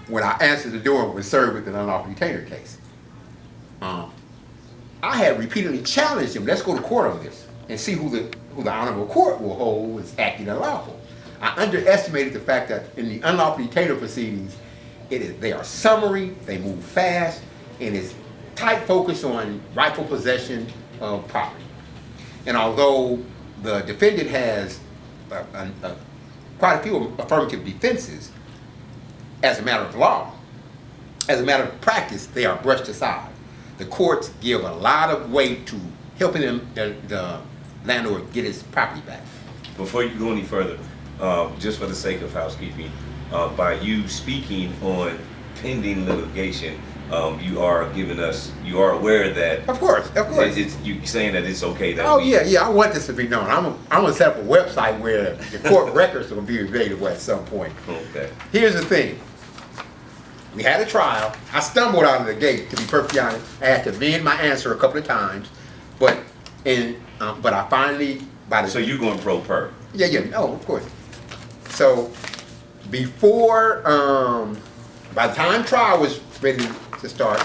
[SPEAKER 2] when I answered the door and was served with an unlawful detainer case. I had repeatedly challenged them, let's go to court on this and see who the honorable court will hold is acting unlawful. I underestimated the fact that in the unlawful detainer proceedings, they are summary, they move fast, and it's tight focus on rightful possession of property. And although the defendant has quite a few affirmative defenses, as a matter of law, as a matter of practice, they are brushed aside. The courts give a lot of weight to helping the landlord get his property back.
[SPEAKER 1] Before you go any further, just for the sake of housekeeping, by you speaking on pending litigation, you are giving us, you are aware that.
[SPEAKER 2] Of course.
[SPEAKER 1] It's you saying that it's okay that.
[SPEAKER 2] Yeah. I want this to be known. I'm gonna set up a website where the court records will be available at some point.
[SPEAKER 1] Okay.
[SPEAKER 2] Here's the thing. We had a trial. I stumbled out of the gate, to be perfectly honest. I had to amend my answer a couple of times, but I finally
[SPEAKER 1] So you're going pro per?
[SPEAKER 2] Yeah. No, of course. So before, by the time trial was ready to start,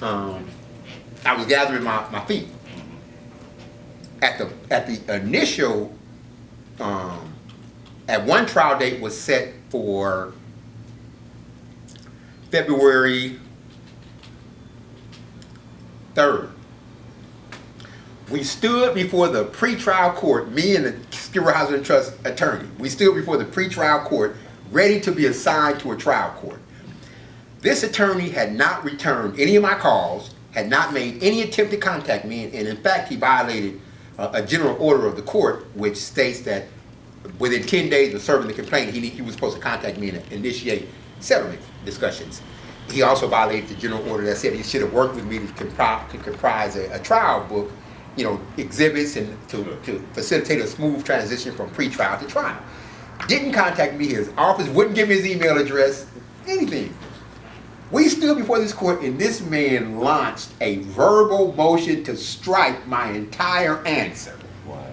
[SPEAKER 2] I was gathering my feet. At the initial, at one trial date was set for February 3rd. We stood before the pretrial court, me and the Skryb Housing Trust attorney. We stood before the pretrial court, ready to be assigned to a trial court. This attorney had not returned any of my calls, had not made any attempt to contact me, and in fact, he violated a general order of the court, which states that within 10 days of serving the complaint, he was supposed to contact me and initiate settlement discussions. He also violated the general order that said he should have worked with me to comprise a trial book, exhibits, and to facilitate a smooth transition from pre-trial to trial. Didn't contact me, his office wouldn't give me his email address, anything. We stood before this court and this man launched a verbal motion to strike my entire answer.
[SPEAKER 1] Wow.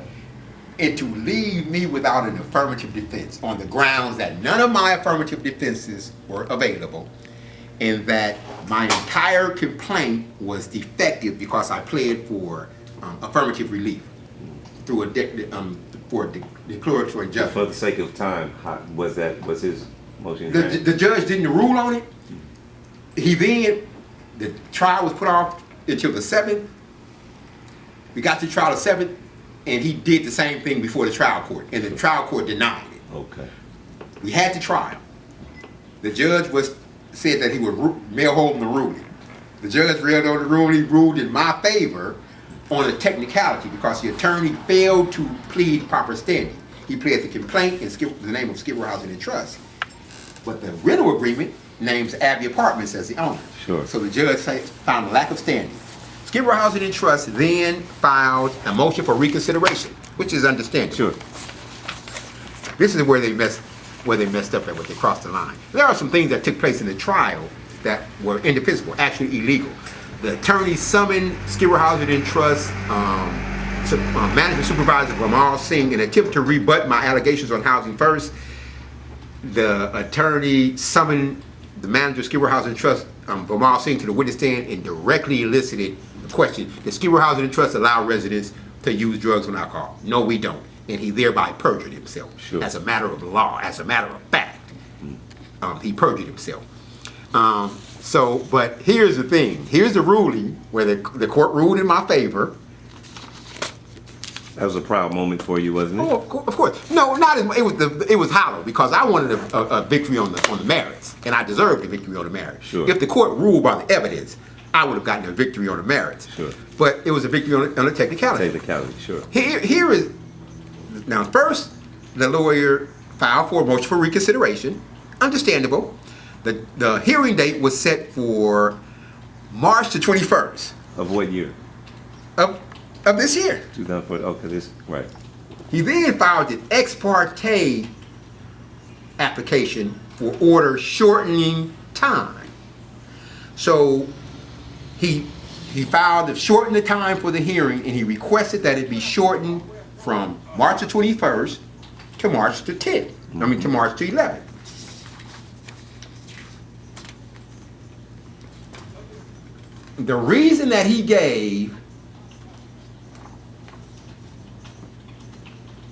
[SPEAKER 2] And to leave me without an affirmative defense on the grounds that none of my affirmative defenses were available and that my entire complaint was defective because I pled for affirmative relief through a declaratory judgment.
[SPEAKER 1] For the sake of time, was his motion?
[SPEAKER 2] The judge didn't rule on it. The trial was put off until the 7th. We got to trial the 7th, and he did the same thing before the trial court, and the trial court denied it.
[SPEAKER 1] Okay.
[SPEAKER 2] We had the trial. The judge said that he would mail home the ruling. The judge read on the ruling, ruled in my favor on a technicality because the attorney failed to plead proper standing. He pled the complaint in the name of Skryb Housing Trust, but the rental agreement names Abbey Apartments as the owner.
[SPEAKER 1] Sure.
[SPEAKER 2] So the judge found a lack of standing. Skryb Housing Trust then filed a motion for reconsideration, which is understandable.
[SPEAKER 1] Sure.
[SPEAKER 2] This is where they messed up at, where they crossed the line. There are some things that took place in the trial that were indefensible, actually illegal. The attorney summoned Skryb Housing Trust management supervisor Ramal Singh in an attempt to rebut my allegations on Housing First. The attorney summoned the manager of Skryb Housing Trust, Ramal Singh, to the witness stand and directly elicited the question: does Skryb Housing Trust allow residents to use drugs and alcohol? No, we don't. And he thereby perjured himself.
[SPEAKER 1] Sure.
[SPEAKER 2] As a matter of law, as a matter of fact. He perjured himself. But here's the thing. Here's the ruling where the court ruled in my favor.
[SPEAKER 1] That was a proud moment for you, wasn't it?
[SPEAKER 2] Oh, of course. No, not as it was hollow because I wanted a victory on the merits, and I deserved a victory on the merits.
[SPEAKER 1] Sure.
[SPEAKER 2] If the court ruled by the evidence, I would have gotten a victory on the merits.
[SPEAKER 1] Sure.
[SPEAKER 2] But it was a victory on the technicality.
[SPEAKER 1] Technicality, sure.
[SPEAKER 2] Here is now. First, the lawyer filed for a motion for reconsideration. Understandable. The hearing date was set for March the 21st.
[SPEAKER 1] Of what year?
[SPEAKER 2] Of this year.
[SPEAKER 1] 2004. Okay, this right.
[SPEAKER 2] He then filed an ex parte application for order shortening time. So he filed to shorten the time for the hearing, and he requested that it be shortened from March the 21st to March the 10th. To March the 11th. The reason that he gave,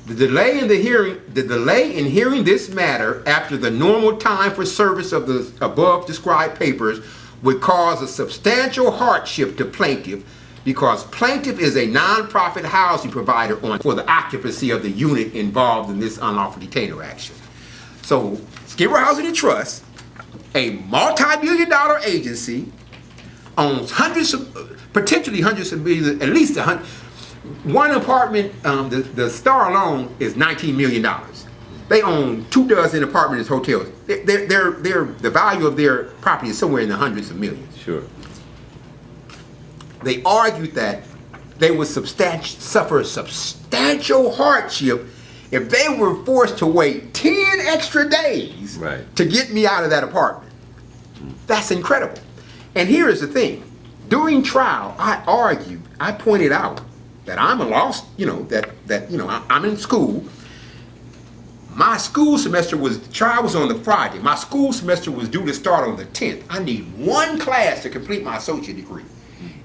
[SPEAKER 2] the delay in hearing this matter after the normal time for service of the above described papers would cause a substantial hardship to plaintiff because plaintiff is a nonprofit housing provider for the occupancy of the unit involved in this unlawful detainer action. So Skryb Housing Trust, a multi-million-dollar agency, owns potentially hundreds of millions, at least 100. One apartment, the Star alone is $19 million. They own 24 apartments, hotels. The value of their property is somewhere in the hundreds of millions.
[SPEAKER 1] Sure.
[SPEAKER 2] They argued that they would suffer substantial hardship if they were forced to wait 10 extra days to get me out of that apartment. That's incredible. And here is the thing. During trial, I pointed out that I'm a lost, I'm in school. My school semester trial was on the Friday. My school semester was due to start on the 10th. I need one class to complete my associate degree.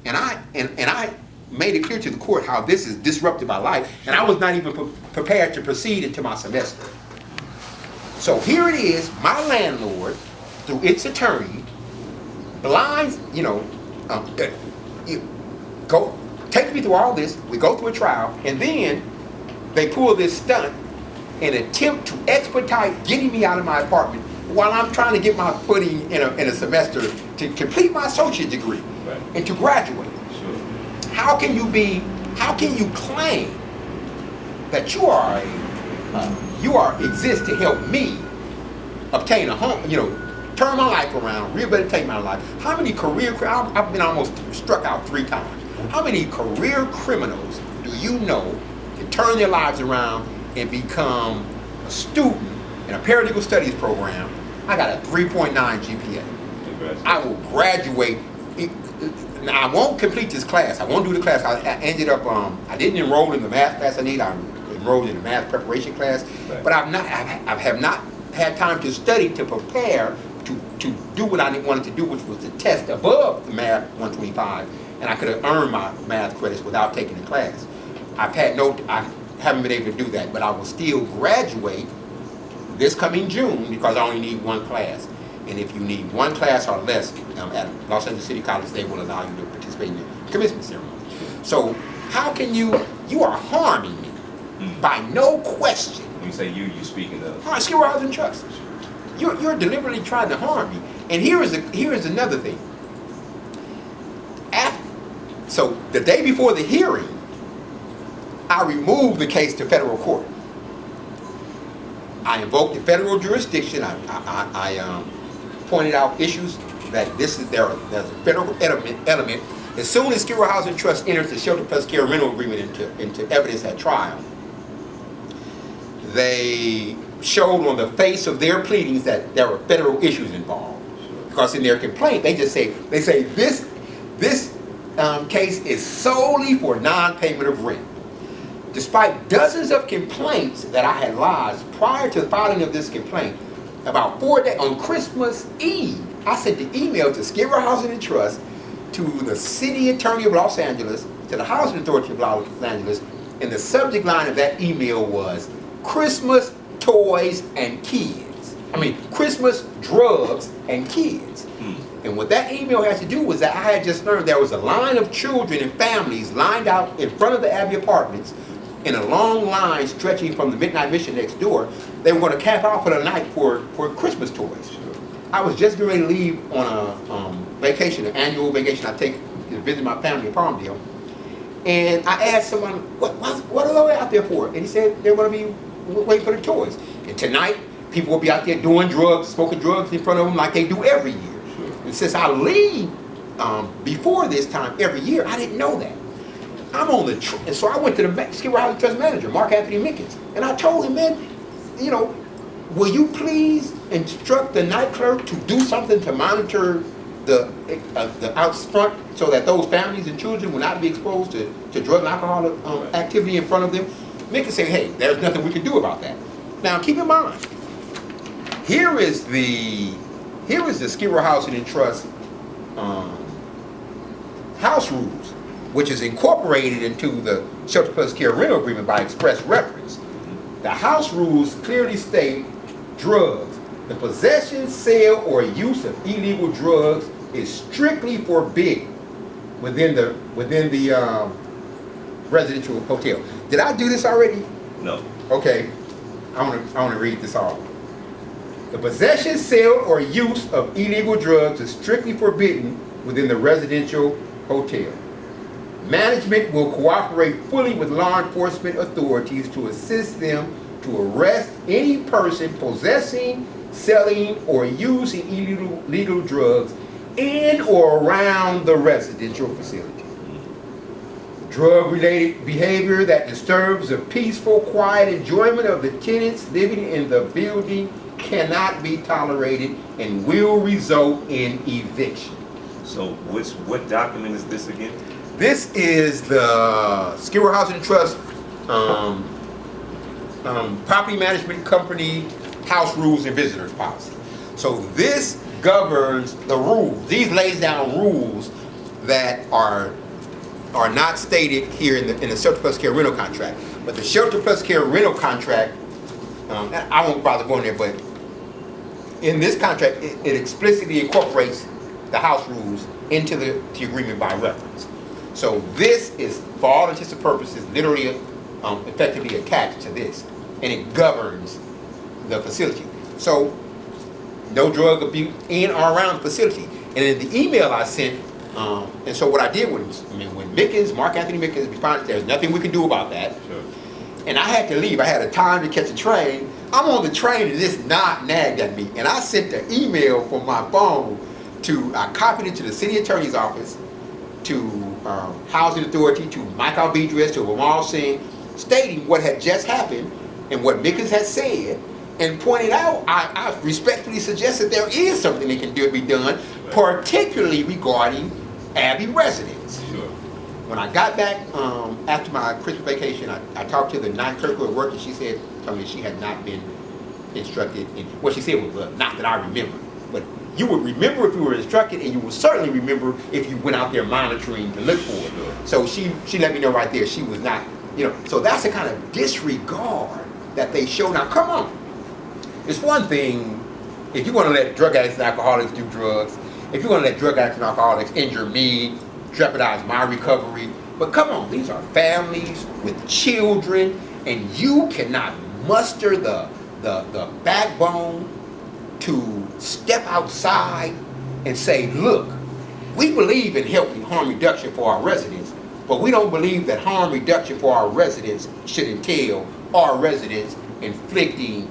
[SPEAKER 2] And I made it clear to the court how this has disrupted my life, and I was not even prepared to proceed into my semester. So here it is, my landlord, through its attorney, take me through all this, we go through a trial, and then they pull this stunt and attempt to expedite getting me out of my apartment while I'm trying to get my footing in a semester to complete my associate degree and to graduate. How can you claim that you exist to help me obtain a home, turn my life around, rehabilitate my life? How many I've been almost struck out 3 times. How many career criminals do you know can turn their lives around and become a student in a paralegal studies program? I got a 3.9 GPA. I will graduate. Now, I won't complete this class. I won't do the class. I ended up, I didn't enroll in the math class I need. I enrolled in the math preparation class. But I have not had time to study to prepare to do what I wanted to do, which was to test above the math 125. And I could have earned my math credits without taking the class. I haven't been able to do that, but I will still graduate this coming June because I only need one class. And if you need one class or less at Los Angeles City College, they will allow you to participate in the commencement ceremony. So how can you are harming me by no question.
[SPEAKER 1] When you say you speaking of?
[SPEAKER 2] Skryb Robinson Trust. You're deliberately trying to harm me. And here is another thing. So the day before the hearing, I removed the case to federal court. I invoked the federal jurisdiction. I pointed out issues that there's a federal element. As soon as Skryb Robinson Trust enters the shelter plus care rental agreement into evidence at trial, they showed on the face of their pleadings that there were federal issues involved. Because in their complaint, they say this case is solely for non-payment of rent. Despite dozens of complaints that I had lodged prior to the filing of this complaint, about 4 days on Christmas Eve, I sent the email to Skryb Robinson Trust, to the City Attorney of Los Angeles, to the Housing Authority of Los Angeles, and the subject line of that email was Christmas toys and kids. Christmas drugs and kids. And what that email has to do was that I had just learned there was a line of children and families lined out in front of the Abbey Apartments in a long line stretching from the Midnight Mission next door. They were going to camp out for the night for Christmas toys. I was just getting ready to leave on a vacation, an annual vacation I take to visit my family in Palmdale. And I asked someone, what are they out there for? And he said they're going to be waiting for the toys. And tonight, people will be out there doing drugs, smoking drugs in front of them like they do every year. And since I leave before this time every year, I didn't know that. I'm on the and so I went to the Skryb Robinson Trust manager, Mark Anthony Mickens, and I told him, man, will you please instruct the night clerk to do something to monitor the out front so that those families and children will not be exposed to drug and alcohol activity in front of them? Mickens said, hey, there's nothing we can do about that. Now keep in mind, here is the Skryb Robinson Trust house rules, which is incorporated into the Shelter Plus Care rental agreement by express reference. The house rules clearly state drugs. The possession, sale, or use of illegal drugs is strictly forbidden within the residential hotel. Did I do this already?
[SPEAKER 1] No.
[SPEAKER 2] Okay. I want to read this all. The possession, sale, or use of illegal drugs is strictly forbidden within the residential hotel. Management will cooperate fully with law enforcement authorities to assist them to to arrest any person possessing, selling, or using illegal drugs in or around the residential facility. Drug-related behavior that disturbs the peaceful, quiet enjoyment of the tenants living in the building cannot be tolerated and will result in eviction.
[SPEAKER 1] So what document is this again?
[SPEAKER 2] This is the Skryb Housing Trust Property Management Company House Rules and Visitors Policy. So this governs the rules. These lays down rules that are not stated here in the Shelter Plus Care rental contract. But the Shelter Plus Care rental contract, I won't bother going there, but in this contract, it explicitly incorporates the house rules into the agreement by reference. So this is, for all intents and purposes, literally effectively attached to this, and it governs the facility. So no drug abuse in or around the facility. And in the email I sent, and so what I did when Mark Anthony Mickens responded, there's nothing we can do about that.
[SPEAKER 1] Sure.
[SPEAKER 2] And I had to leave. I had a time to catch a train. I'm on the train and this nagged at me. And I sent the email from my phone I copied it to the city attorney's office, to Housing Authority, to Mike Alvidrez, to Amal Singh, stating what had just happened and what Mickens had said, and pointed out, I respectfully suggest that there is something that can be done, right, particularly regarding Abbey residents.
[SPEAKER 1] Sure.
[SPEAKER 2] When I got back after my Christmas vacation, I talked to the night clerk at work, and she told me she had not been instructed in, what she said was, not that I remember, but you would remember if you were instructed, and you would certainly remember if you went out there monitoring to look for it. Sure. So she let me know right there she was not, so that's the kind of disregard that they show. Now, come on. It's one thing if you want to let drug addicts and alcoholics do drugs, if you want to let drug addicts and alcoholics injure me, jeopardize my recovery, but come on, these are families with children, and you cannot muster the backbone to step outside and say, look, we believe in helping harm reduction for our residents, but we don't believe that harm reduction for our residents should entail our residents inflicting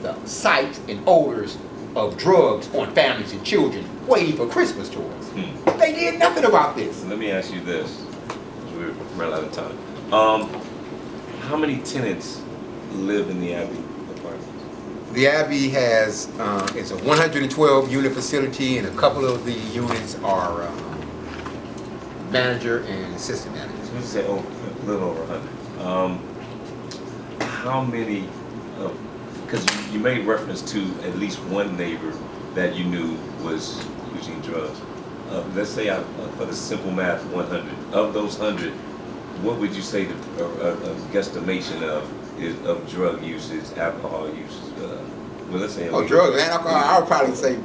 [SPEAKER 2] the sights and odors of drugs on families and children waiting for Christmas toys. They did nothing about this.
[SPEAKER 1] Let me ask you this, we're running out of time. How many tenants live in the Abbey apartments?
[SPEAKER 2] The Abbey has, it's a 112 unit facility, and a couple of the units are manager and assistant managers.
[SPEAKER 1] Let's say a little over 100. How many, because you made reference to at least one neighbor that you knew was using drugs. Let's say, for the simple math, 100. Of those 100, what would you say a guesstimation of drug usage, alcohol usage? Well, let's say.
[SPEAKER 2] Drugs and alcohol. I would probably say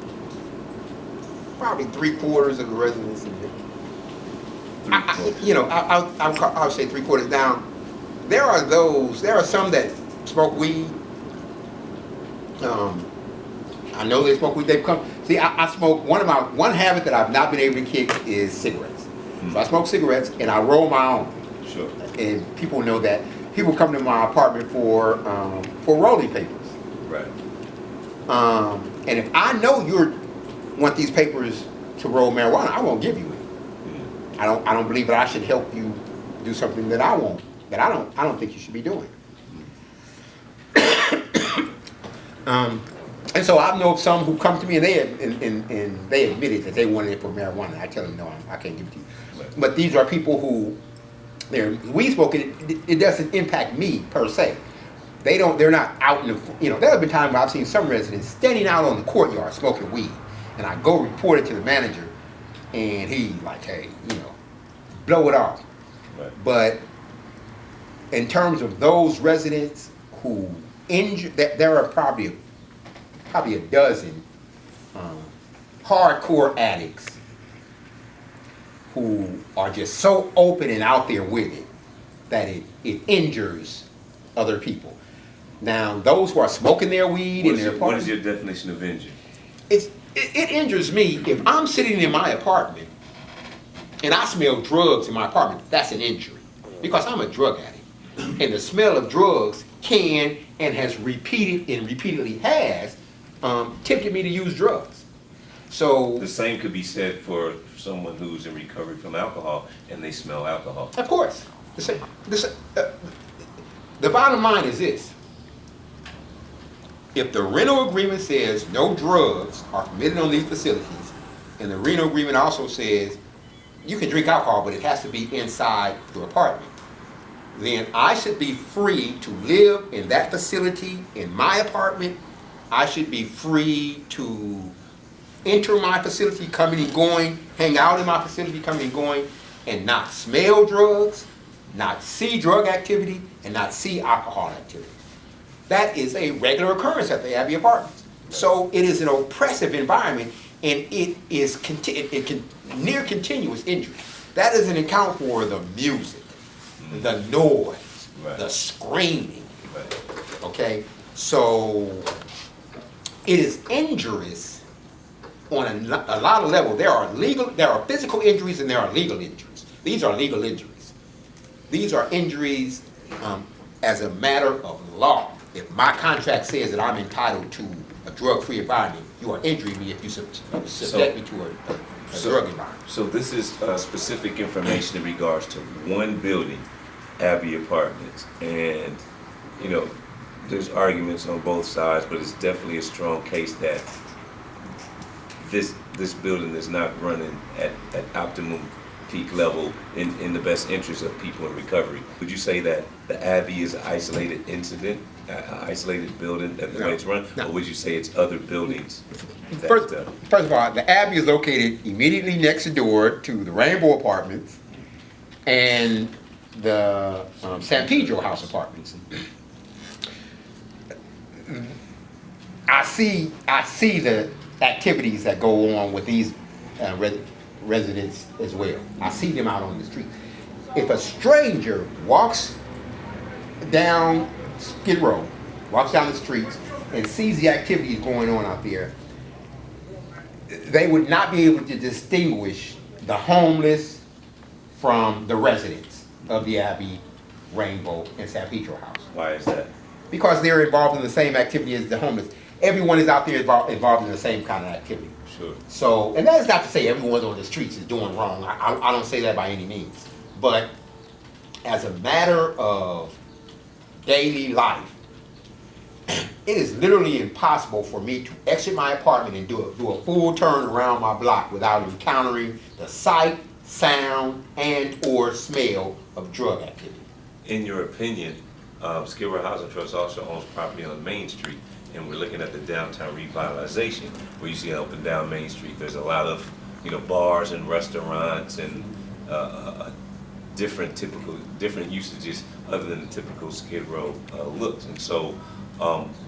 [SPEAKER 2] probably 3/4 of the residents in here. I would say 3/4 down. There are some that smoke weed. I know they smoke weed. I smoke, one habit that I've not been able to kick is cigarettes. Mm-hmm. So I smoke cigarettes and I roll my own.
[SPEAKER 1] Sure.
[SPEAKER 2] And people know that. People come to my apartment for rolling papers.
[SPEAKER 1] Right.
[SPEAKER 2] And if I know you want these papers to roll marijuana, I won't give you it. Mm-hmm. I don't believe that I should help you do something that I don't think you should be doing. And so I know some who come to me and they admitted that they wanted it for marijuana. I tell them, no, I can't give it to you. Right. But these are people who, they're weed smoking. It doesn't impact me per se. They're not out in the, there have been times where I've seen some residents standing out on the courtyard smoking weed, and I go report it to the manager, and he's like, hey, blow it off. Right. But in terms of those residents who injure, there are probably a dozen hardcore addicts who are just so open and out there with it that it injures other people. Now, those who are smoking their weed in their apartment.
[SPEAKER 1] What is your definition of injury?
[SPEAKER 2] It injures me if I'm sitting in my apartment and I smell drugs in my apartment. That's an injury because I'm a drug addict, and the smell of drugs can and has repeatedly has tempted me to use drugs. So
[SPEAKER 1] The same could be said for someone who's in recovery from alcohol and they smell alcohol.
[SPEAKER 2] of course, the bottom line is this. If the rental agreement says no drugs are permitted on these facilities, and the rental agreement also says you can drink alcohol, but it has to be inside your apartment, then I should be free to live in that facility in my apartment. I should be free to enter my facility, coming and going, hang out in my facility, coming and going, and not smell drugs, not see drug activity, and not see alcohol activity. That is a regular occurrence at the Abbey Apartments. So it is an oppressive environment, and it is near continuous injury. That doesn't account for the music, the noise,
[SPEAKER 1] Right.
[SPEAKER 2] the screaming.
[SPEAKER 1] Right.
[SPEAKER 2] Okay, so it is injurious on a lot of levels. There are physical injuries and there are legal injuries. These are legal injuries. These are injuries as a matter of law. If my contract says that I'm entitled to a drug-free environment, you are injuring me if you subject me to a drug environment.
[SPEAKER 1] So this is specific information in regards to one building, Abbey Apartments, and you know, there's arguments on both sides, but it's definitely a strong case that this building is not running at optimum peak level in the best interest of people in recovery. Would you say that the Abbey is an isolated incident, an isolated building that the way it's run, or would you say it's other buildings?
[SPEAKER 2] First of all, the Abbey is located immediately next door to the Rainbow Apartments and the San Pedro House Apartments. I see the activities that go on with these residents as well. I see them out on the street. If a stranger walks down Skid Row, walks down the streets, and sees the activities going on out there, they would not be able to distinguish the homeless from the residents of the Abbey, Rainbow, and San Pedro House.
[SPEAKER 1] Why is that?
[SPEAKER 2] Because they're involved in the same activity as the homeless. Everyone is out there involved in the same kind of activity.
[SPEAKER 1] Sure.
[SPEAKER 2] So, and that is not to say everyone on the streets is doing wrong. I don't say that by any means. But as a matter of daily life, it is literally impossible for me to exit my apartment and do a full turn around my block without encountering the sight, sound, and or smell of drug activity.
[SPEAKER 1] In your opinion, Skid Row Housing Trust also owns property on Main Street, and we're looking at the downtown revitalization, where you see up and down Main Street, there's a lot of bars and restaurants and different usages other than the typical Skid Row looks. And so,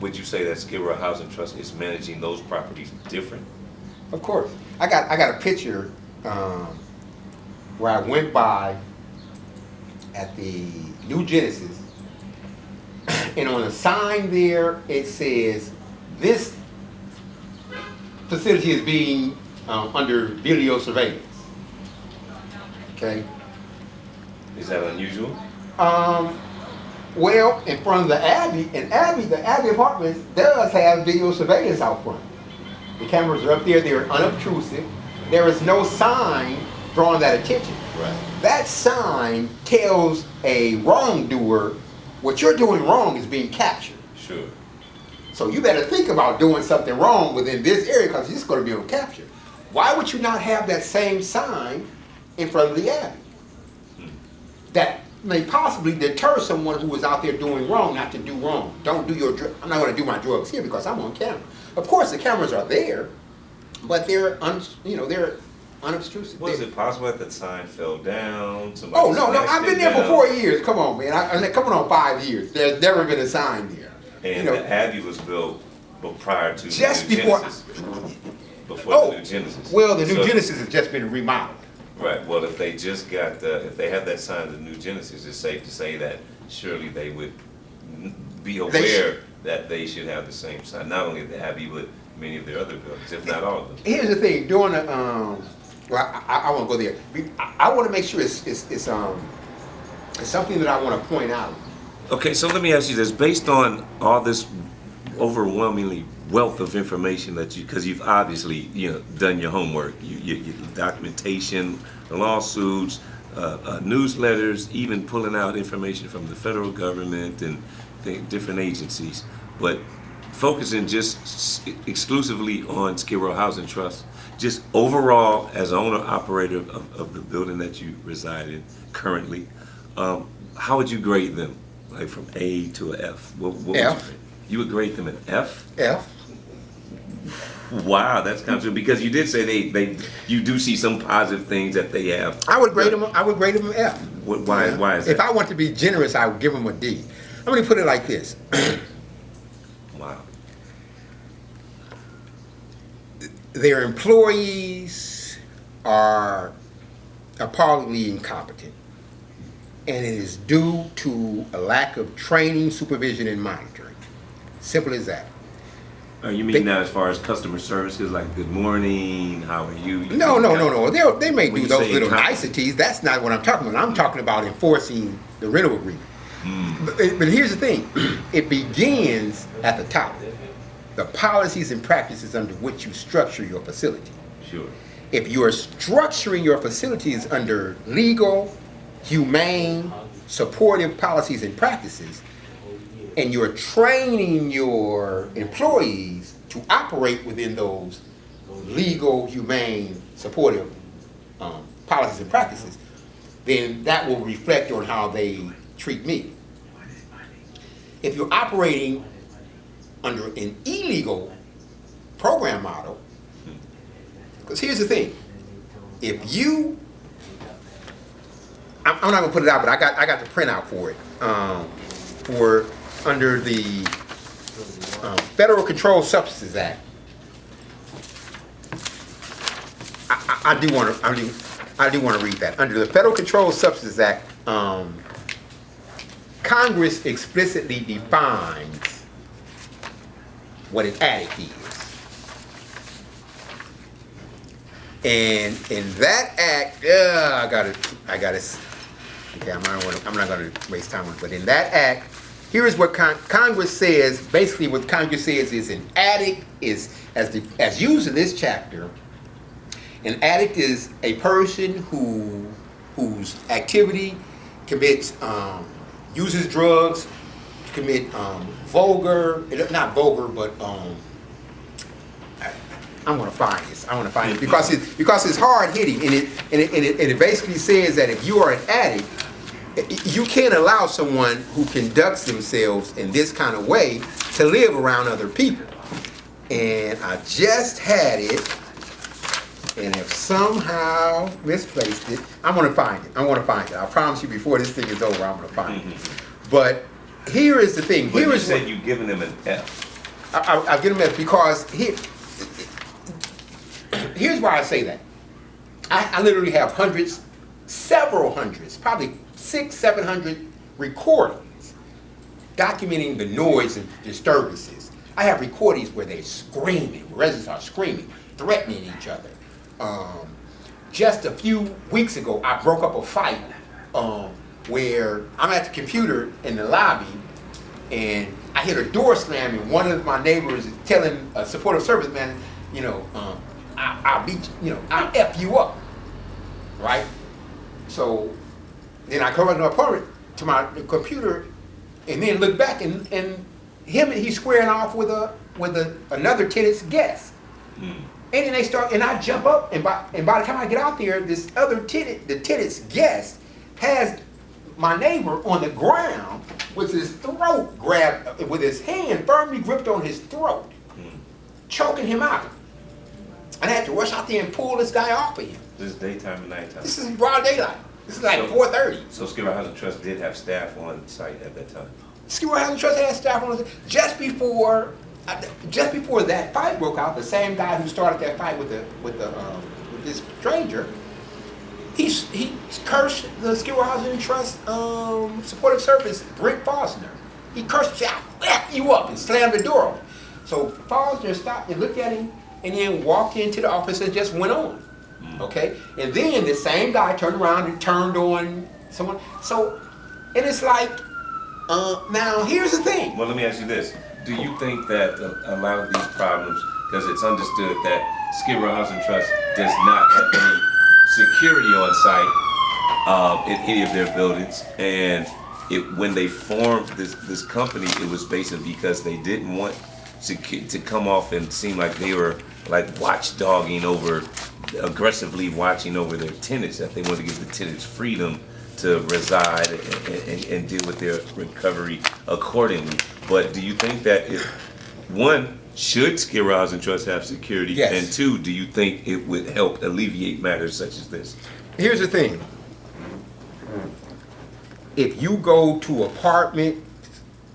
[SPEAKER 1] would you say that Skid Row Housing Trust is managing those properties different?
[SPEAKER 2] Of course. I got a picture where I went by at the New Genesis, and on a sign there it says, this facility is being under video surveillance. Okay.
[SPEAKER 1] Is that unusual?
[SPEAKER 2] Well, in front of the Abbey, the Abbey Apartments does have video surveillance out front. The cameras are up there, they're unobtrusive. There is no sign drawing that attention.
[SPEAKER 1] Right.
[SPEAKER 2] That sign tells a wrongdoer, what you're doing wrong is being captured.
[SPEAKER 1] Sure.
[SPEAKER 2] So you better think about doing something wrong within this area, because it's going to be on capture. Why would you not have that same sign in front of the Abbey? That may possibly deter someone who is out there doing wrong not to do wrong. Don't do your drugs. I'm not going to do my drugs here because I'm on camera. Of course, the cameras are there, but they're unobtrusive.
[SPEAKER 1] Was it possible that the sign fell down?
[SPEAKER 2] Oh no, I've been there for 4 years. Come on, man. Coming on 5 years. There's never been a sign there.
[SPEAKER 1] And the Abbey was built prior to
[SPEAKER 2] just
[SPEAKER 1] the New
[SPEAKER 2] before.
[SPEAKER 1] Genesis. Before the New Genesis.
[SPEAKER 2] Well, the New Genesis has just been remodeled.
[SPEAKER 1] Right. Well, if they just got if they have that sign of the New Genesis, it's safe to say that surely they would be aware that they should have the same sign. Not only the Abbey, but many of their other buildings, if not all of them.
[SPEAKER 2] Here's the thing: during the well, I won't go there. I want to make sure it's something that I want to point out
[SPEAKER 1] Okay, so let me ask you this: based on all this overwhelmingly wealth of information that because you've obviously done your homework, your documentation, lawsuits, newsletters, even pulling out information from the federal government and different agencies, but focusing just exclusively on Skid Row Housing Trust, just overall as owner operator of the building that you reside in currently, how would you grade them? Like from A to an F. What
[SPEAKER 2] F.
[SPEAKER 1] You would grade them an F?
[SPEAKER 2] F.
[SPEAKER 1] Wow, that's kind of true, because you did say you do see some positive things that they have.
[SPEAKER 2] I would grade them an F.
[SPEAKER 1] Why is that?
[SPEAKER 2] If I want to be generous, I would give them a D. I'm going to put it like this.
[SPEAKER 1] Wow.
[SPEAKER 2] Their employees are appallingly incompetent, and it is due to a lack of training, supervision, and monitoring. Simple as that.
[SPEAKER 1] You mean now as far as customer services, like good morning, how are you?
[SPEAKER 2] No. They may do those little niceties. That's not what I'm talking about. I'm talking about enforcing the rental agreement. But here's the thing. It begins at the top. The policies and practices under which you structure your facility.
[SPEAKER 1] Sure.
[SPEAKER 2] If you are structuring your facilities under legal, humane, supportive policies and practices, and you're training your employees to operate within those legal, humane, supportive policies and practices, then that will reflect on how they treat me. If you're operating under an illegal program model, because here's the thing, if you, I'm not gonna put it out, but I got the printout for it, for under the Federal Controlled Substances Act. I do want to read that. Under the Federal Controlled Substances Act, Congress explicitly defines what an addict is. And in that act, okay, I'm not going to waste time on it, but in that act, here is what Congress says. Basically, what Congress says is an addict is, as used in this chapter, an addict is a person whose activity commits, uses drugs, commit not vulgar, but I want to find this. Because it's hard hitting, and it basically says that if you are an addict, you can't allow someone who conducts themselves in this kind of way to live around other people. And I just had it, and have somehow misplaced it. I'm going to find it. I promise you, before this thing is over, I'm going to find it. But here is the thing.
[SPEAKER 1] But you said you've given them an F.
[SPEAKER 2] I've given them an F because here's why I say that. I literally have several hundreds, probably 600-700 recordings documenting the noise and disturbances. I have recordings where they're screaming, residents are screaming, threatening each other. Just a few weeks ago, I broke up a fight where I'm at the computer in the lobby, and I hear a door slam, and one of my neighbors is telling a supportive service man, I'll beat you, I'll F you up, right? So then I go back to my apartment, to my computer, and then look back, and he's squaring off with another tenant's guest. And then they start, and I jump up, and by the time I get out there, this other tenant, the tenant's guest, has my neighbor on the ground with his throat grabbed, with his hand firmly gripped on his throat, choking him out. And I had to rush out there and pull this guy off of him.
[SPEAKER 1] This is daytime and nighttime?
[SPEAKER 2] This is broad daylight. This is like 4:30.
[SPEAKER 1] So Skid Row Housing Trust did have staff on site at that time?
[SPEAKER 2] Skid Row Housing Trust had staff on site. Just before that fight broke out, the same guy who started that fight with this stranger, he cursed the Skid Row Housing Trust supportive service, Brent Fosner. He cursed him, said, "I'll F you up," and slammed the door on him. So Fosner stopped and looked at him, and then walked into the office and just went on. Okay? And then the same guy turned around and turned on someone. So, and it's like, Now, here's the thing.
[SPEAKER 1] Well, let me ask you this. Do you think that a lot of these problems, because it's understood that Skid Row Housing Trust does not have any security on site in any of their buildings, and when they formed this company, it was basically because they didn't want to come off and seem like they were like watchdogging over, aggressively watching over their tenants, that they wanted to give the tenants freedom to reside and deal with their recovery accordingly. But do you think that one, should Skid Row Housing Trust have security?
[SPEAKER 2] Yes.
[SPEAKER 1] And two, do you think it would help alleviate matters such as this?
[SPEAKER 2] Here's the thing. If you go to apartment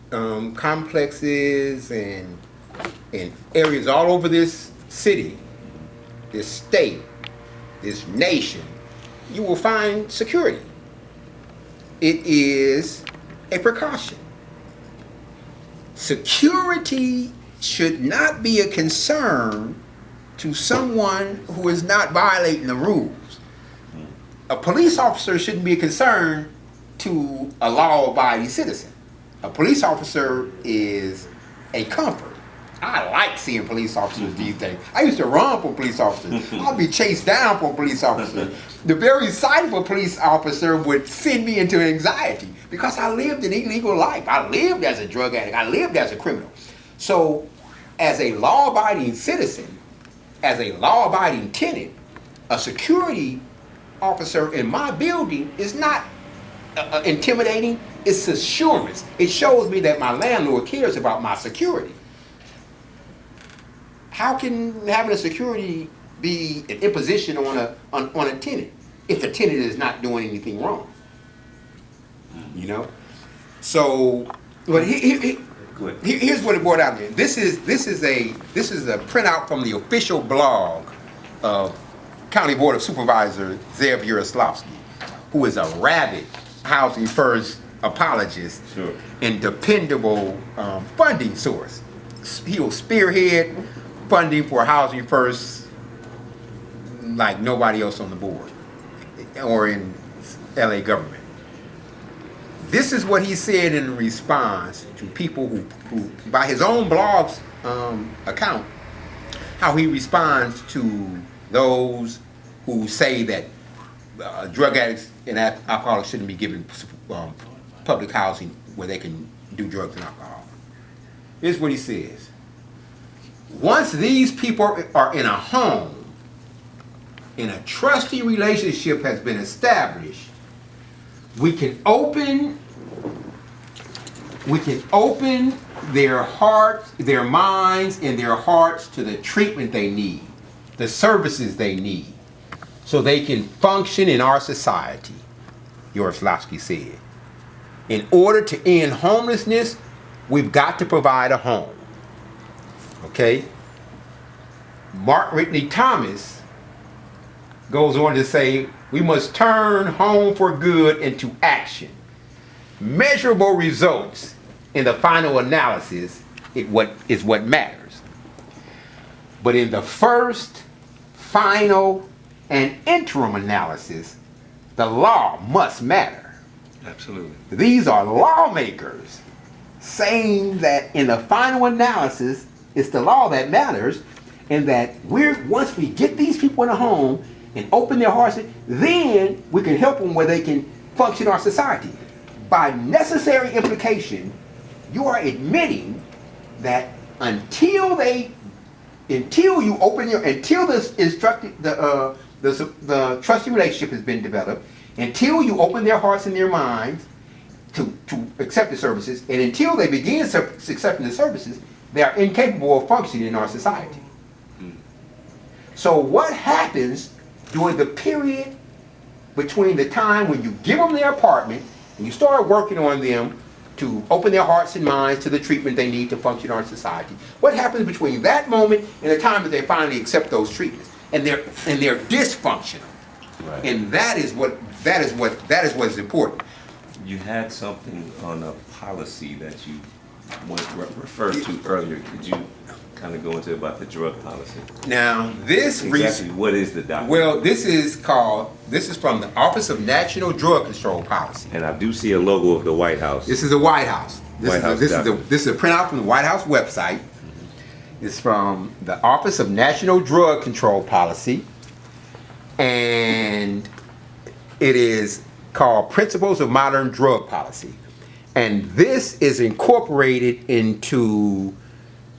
[SPEAKER 2] complexes and areas all over this city, this state, this nation, you will find security. It is a precaution. Security should not be a concern to someone who is not violating the rules. A police officer shouldn't be a concern to a law-abiding citizen. A police officer is a comfort. I like seeing police officers do things. I used to run for police officers. I'd be chased down for a police officer. The very sight of a police officer would send me into anxiety because I lived an illegal life. I lived as a drug addict. I lived as a criminal. So, as a law-abiding citizen, as a law-abiding tenant, a security officer in my building is not intimidating. It's assurance. It shows me that my landlord cares about my security. How can having a security be an imposition on a tenant if the tenant is not doing anything wrong? You know. So, but here's what it brought out there. This is a printout from the official blog of County Board of Supervisor Zev Yaroslavsky, who is a rabid Housing First apologist and dependable funding source. He will spearhead funding for Housing First like nobody else on the board or in LA government. This is what he said in response to people who by his own blog's account, how he responds to those who say that drug addicts and alcoholics shouldn't be given public housing where they can do drugs and alcohol. Here's what he says. Once these people are in a home and a trusty relationship has been established, we can open their hearts, their minds, and their hearts to the treatment they need, the services they need, so they can function in our society, Yaroslavsky said. In order to end homelessness, we've got to provide a home. Okay? Mark Whitney Thomas goes on to say, we must turn home for good into action. Measurable results in the final analysis is what matters. But in the first, final, and interim analysis, the law must matter.
[SPEAKER 1] Absolutely.
[SPEAKER 2] These are lawmakers saying that in the final analysis, it's the law that matters, and that once we get these people in a home and open their hearts, then we can help them where they can function in our society. By necessary implication, you are admitting that until the trusty relationship has been developed, until you open their hearts and their minds to accept the services, and until they begin accepting the services, they are incapable of functioning in our society. So what happens during the period between the time when you give them their apartment and you start working on them to open their hearts and minds to the treatment they need to function in our society? What happens between that moment and the time that they finally accept those treatments and they're dysfunctional? Right. And that is what is important.
[SPEAKER 1] You had something on a policy that you referred to earlier. Could you kind of go into about the drug policy.
[SPEAKER 2] Now, this
[SPEAKER 1] Exactly what is the document?
[SPEAKER 2] well, this is from the Office of National Drug Control Policy.
[SPEAKER 1] And I do see a logo of the White House.
[SPEAKER 2] This is the White House. This is a printout from the White House website. It's from the Office of National Drug Control Policy, and it is called Principles of Modern Drug Policy. And this is incorporated into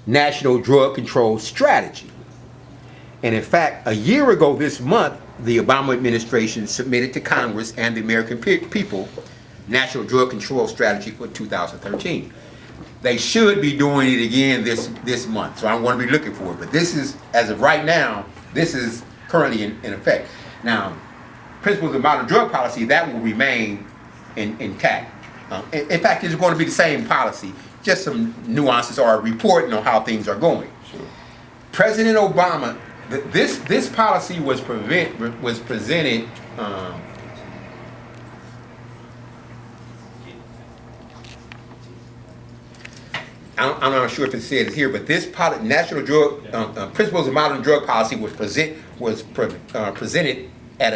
[SPEAKER 2] National Drug Control Strategy. And in fact, a year ago this month, the Obama administration submitted to Congress and the American people National Drug Control Strategy for 2013. They should be doing it again this month, so I'm going to be looking for it. But this is, as of right now, this is currently in effect. Now, Principles of Modern Drug Policy, that will remain intact. In fact, it's going to be the same policy, just some nuances or reporting on how things are going.
[SPEAKER 1] Sure.
[SPEAKER 2] President Obama, this policy was presented. I'm not sure if it says here, but this National Drug Principles of Modern Drug Policy was presented at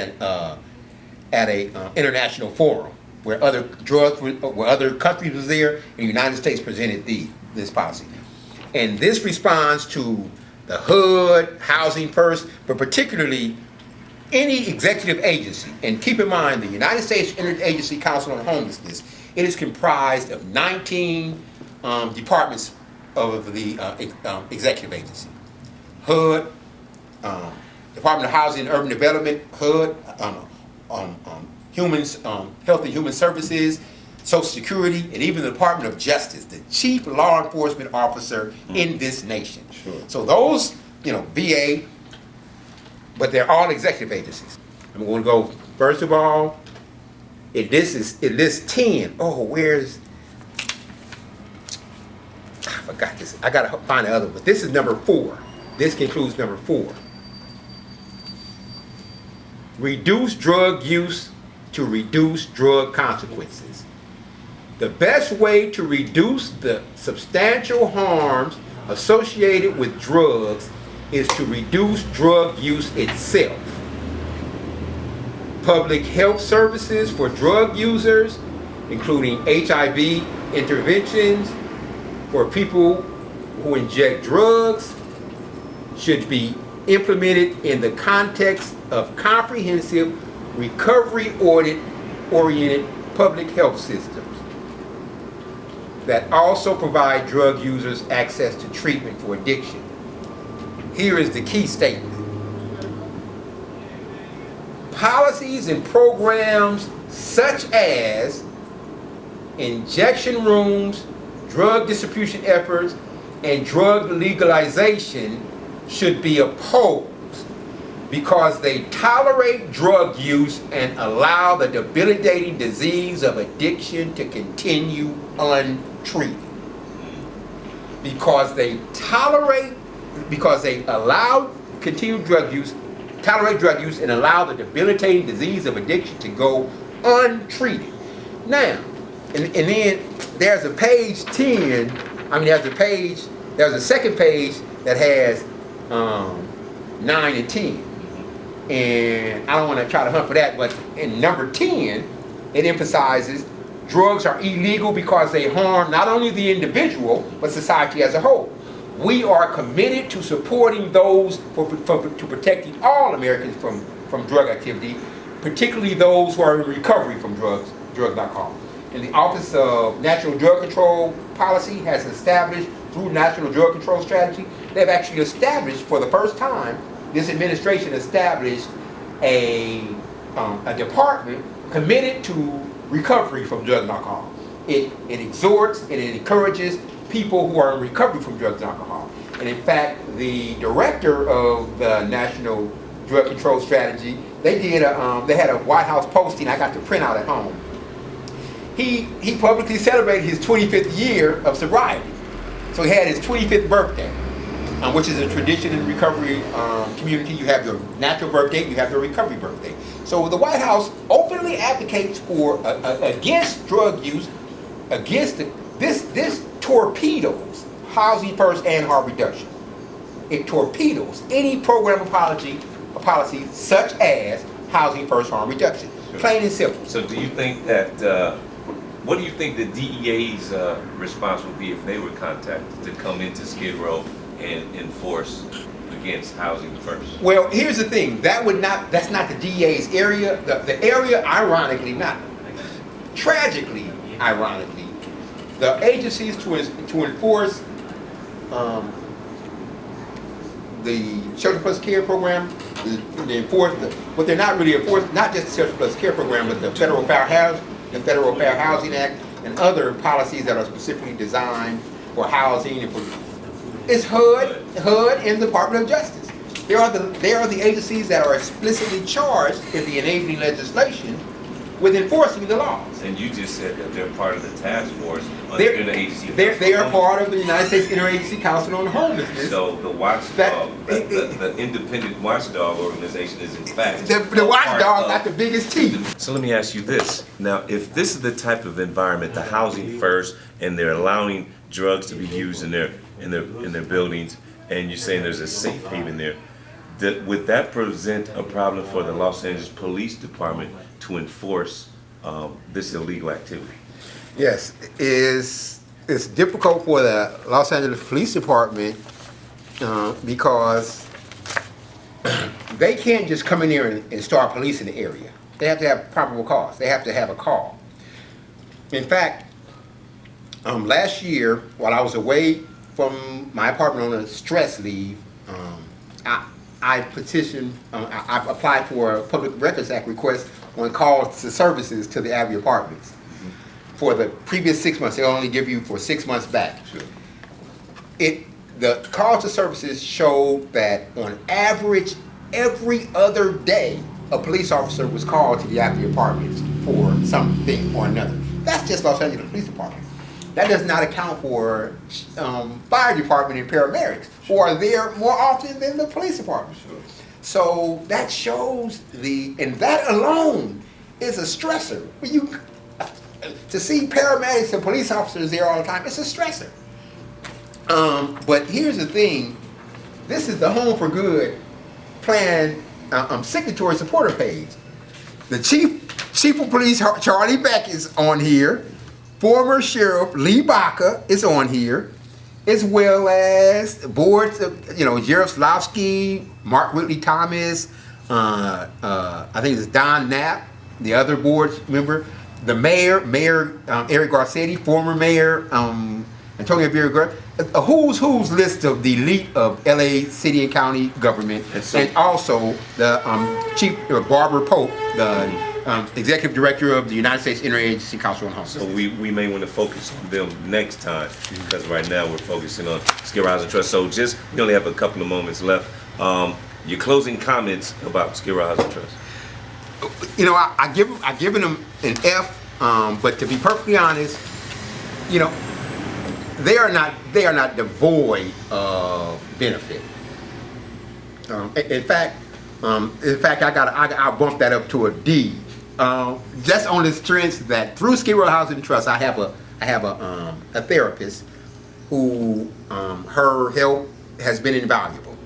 [SPEAKER 2] an international forum where other countries was there, and the United States presented this policy. And this responds to the HUD, Housing First, but particularly any executive agency. And keep in mind, the United States Interagency Council on Homelessness, it is comprised of 19 departments of the executive agency. HUD, Department of Housing and Urban Development, HUD, Health and Human Services, Social Security, and even the Department of Justice, the chief law enforcement officer in this nation.
[SPEAKER 1] Sure.
[SPEAKER 2] So those, VA, but they're all executive agencies. I'm going to go, first of all, it lists 10. Oh, where's, I forgot this. I got to find the other one. But this is number 4. This concludes number 4. Reduce drug use to reduce drug consequences. The best way to reduce the substantial harms associated with drugs is to reduce drug use itself. Public health services for drug users, including HIV interventions for people who inject drugs, should be implemented in the context of comprehensive recovery-oriented public health systems that also provide drug users access to treatment for addiction. Here is the key statement. Policies and programs such as injection rooms, drug distribution efforts, and drug legalization should be opposed because they tolerate drug use and allow the debilitating disease of addiction to continue untreated. Because they allow continued drug use, tolerate drug use, and allow the debilitating disease of addiction to go untreated. Now, and then there's a page 10, there's a second page that has 9 and 10. And I don't want to try to hunt for that, but in number 10, it emphasizes drugs are illegal because they harm not only the individual, but society as a whole. We are committed to supporting those, to protecting all Americans from drug activity, particularly those who are in recovery from drugs and alcohol. And the Office of National Drug Control Policy has established, through National Drug Control Strategy, they've actually established for the first time, this administration established a department committed to recovery from drugs and alcohol. It exhorts and it encourages people who are in recovery from drugs and alcohol. And in fact, the director of the National Drug Control Strategy, they had a White House posting. I got the printout at home. He publicly celebrated his 25th year of sobriety. So he had his 25th birthday, which is a tradition in the recovery community. You have your natural birthday, you have your recovery birthday. So the White House openly advocates for against drug use, against this torpedoes housing first and harm reduction. it torpedoes any program or policy such as housing first harm reduction. Plain and simple.
[SPEAKER 1] So do you think that, what do you think the DEA's response would be if they were contacted to come into Skid Row and enforce against housing first?
[SPEAKER 2] Well, here's the thing. That's not the DEA's area. The area, ironically, tragically, ironically, the agencies to enforce the Shelter Plus Care program, but they're not really enforced, not just the Shelter Plus Care program, but the Federal Fair Housing Act and other policies that are specifically designed for housing and for, it's HUD and the Department of Justice. They are the agencies that are explicitly charged in the enabling legislation with enforcing the laws.
[SPEAKER 1] And you just said that they're part of the task force
[SPEAKER 2] They're-
[SPEAKER 1] under the agency.
[SPEAKER 2] They are part of the United States Interagency Council on Homelessness.
[SPEAKER 1] So the watchdog, the independent watchdog organization is in fact
[SPEAKER 2] The watchdog got the biggest teeth.
[SPEAKER 1] So let me ask you this. Now, if this is the type of environment, the housing first, and they're allowing drugs to be used in their buildings, and you're saying there's a safe haven there, would that present a problem for the Los Angeles Police Department to enforce this illegal activity?
[SPEAKER 2] Yes, it's difficult for the Los Angeles Police Department because they can't just come in there and start policing the area. They have to have probable cause. They have to have a call. In fact, last year, while I was away from my apartment on a stress leave, I petitioned, I applied for a Public Records Act request on calls to services to the Abbey Apartments. For the previous 6 months, they only give you for 6 months back.
[SPEAKER 1] Sure.
[SPEAKER 2] The calls to services showed that on average, every other day, a police officer was called to the Abbey Apartments for something or another. That's just Los Angeles Police Department. That does not account for fire department and paramedics, who are there more often than the police department.
[SPEAKER 1] Sure.
[SPEAKER 2] So that shows and that alone is a stressor. To see paramedics and police officers there all the time, it's a stressor. But here's the thing, this is the Home for Good plan signatory supporter page. The chief of police, Charlie Beck, is on here. Former Sheriff Lee Baca is on here, as well as boards of, Sheriff Slavsky, Mark Whitley Thomas, I think it's Don Knapp, the other board member, the mayor, Eric Garcetti, former mayor, Antonio Viragora, a who's list of the elite of LA city and county government, and also the Chief Barbara Pope, the Executive Director of the United States Interagency Council on Homelessness.
[SPEAKER 1] So we may want to focus on them next time, because right now we're focusing on Skid Row Housing Trust. So we only have a couple of moments left. Your closing comments about Skid Row Housing Trust.
[SPEAKER 2] I've given them an F, but to be perfectly honest, they are not devoid of benefit. In fact, I bumped that up to a D. Just on the strength that through Skid Row Housing Trust, I have a therapist who her help has been invaluable.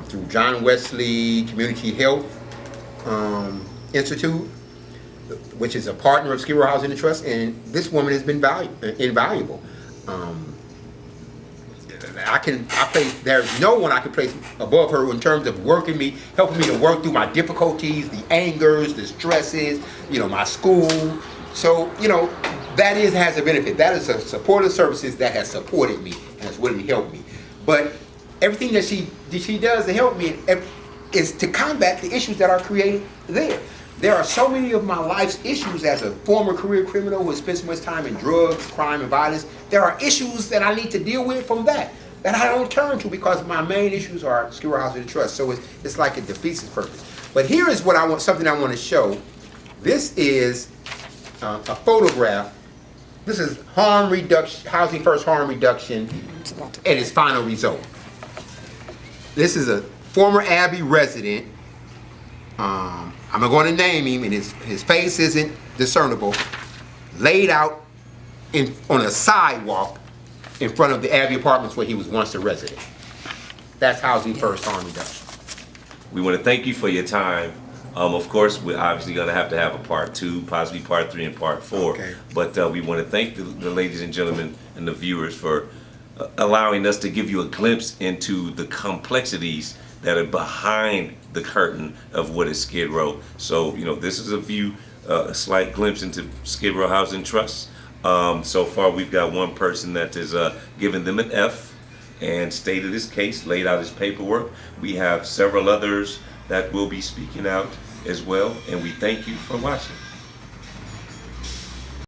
[SPEAKER 2] Through John Wesley Community Health Institute, which is a partner of Skid Row Housing Trust, and this woman has been invaluable. There's no one I can place above her in terms of helping me to work through my difficulties, the angers, the stresses, my school. So, that has a benefit. That is a supportive services that has supported me and has really helped me. But everything that she does to help me is to combat the issues that are created there. There are so many of my life's issues as a former career criminal who has spent so much time in drugs, crime, and violence. There are issues that I need to deal with from that I don't turn to, because my main issues are Skid Row Housing Trust. So it's like it defeats its purpose. But here is something I want to show. This is a photograph. This is harm reduction, housing first harm reduction, and its final result. This is a former Abbey resident. I'm not going to name him, and his face isn't discernible. Laid out on a sidewalk in front of the Abbey Apartments where he was once a resident. That's housing first, harm reduction.
[SPEAKER 1] We want to thank you for your time. Of course, we're obviously going to have a part 2, possibly part 3, and part 4.
[SPEAKER 2] Okay.
[SPEAKER 1] But we want to thank the ladies and gentlemen and the viewers for allowing us to give you a glimpse into the complexities that are behind the curtain of what is Skid Row. So, you know, this is a slight glimpse into Skid Row Housing Trust. So far, we've got one person that is giving them an F and stated his case, laid out his paperwork. We have several others that will be speaking out as well, and we thank you for watching.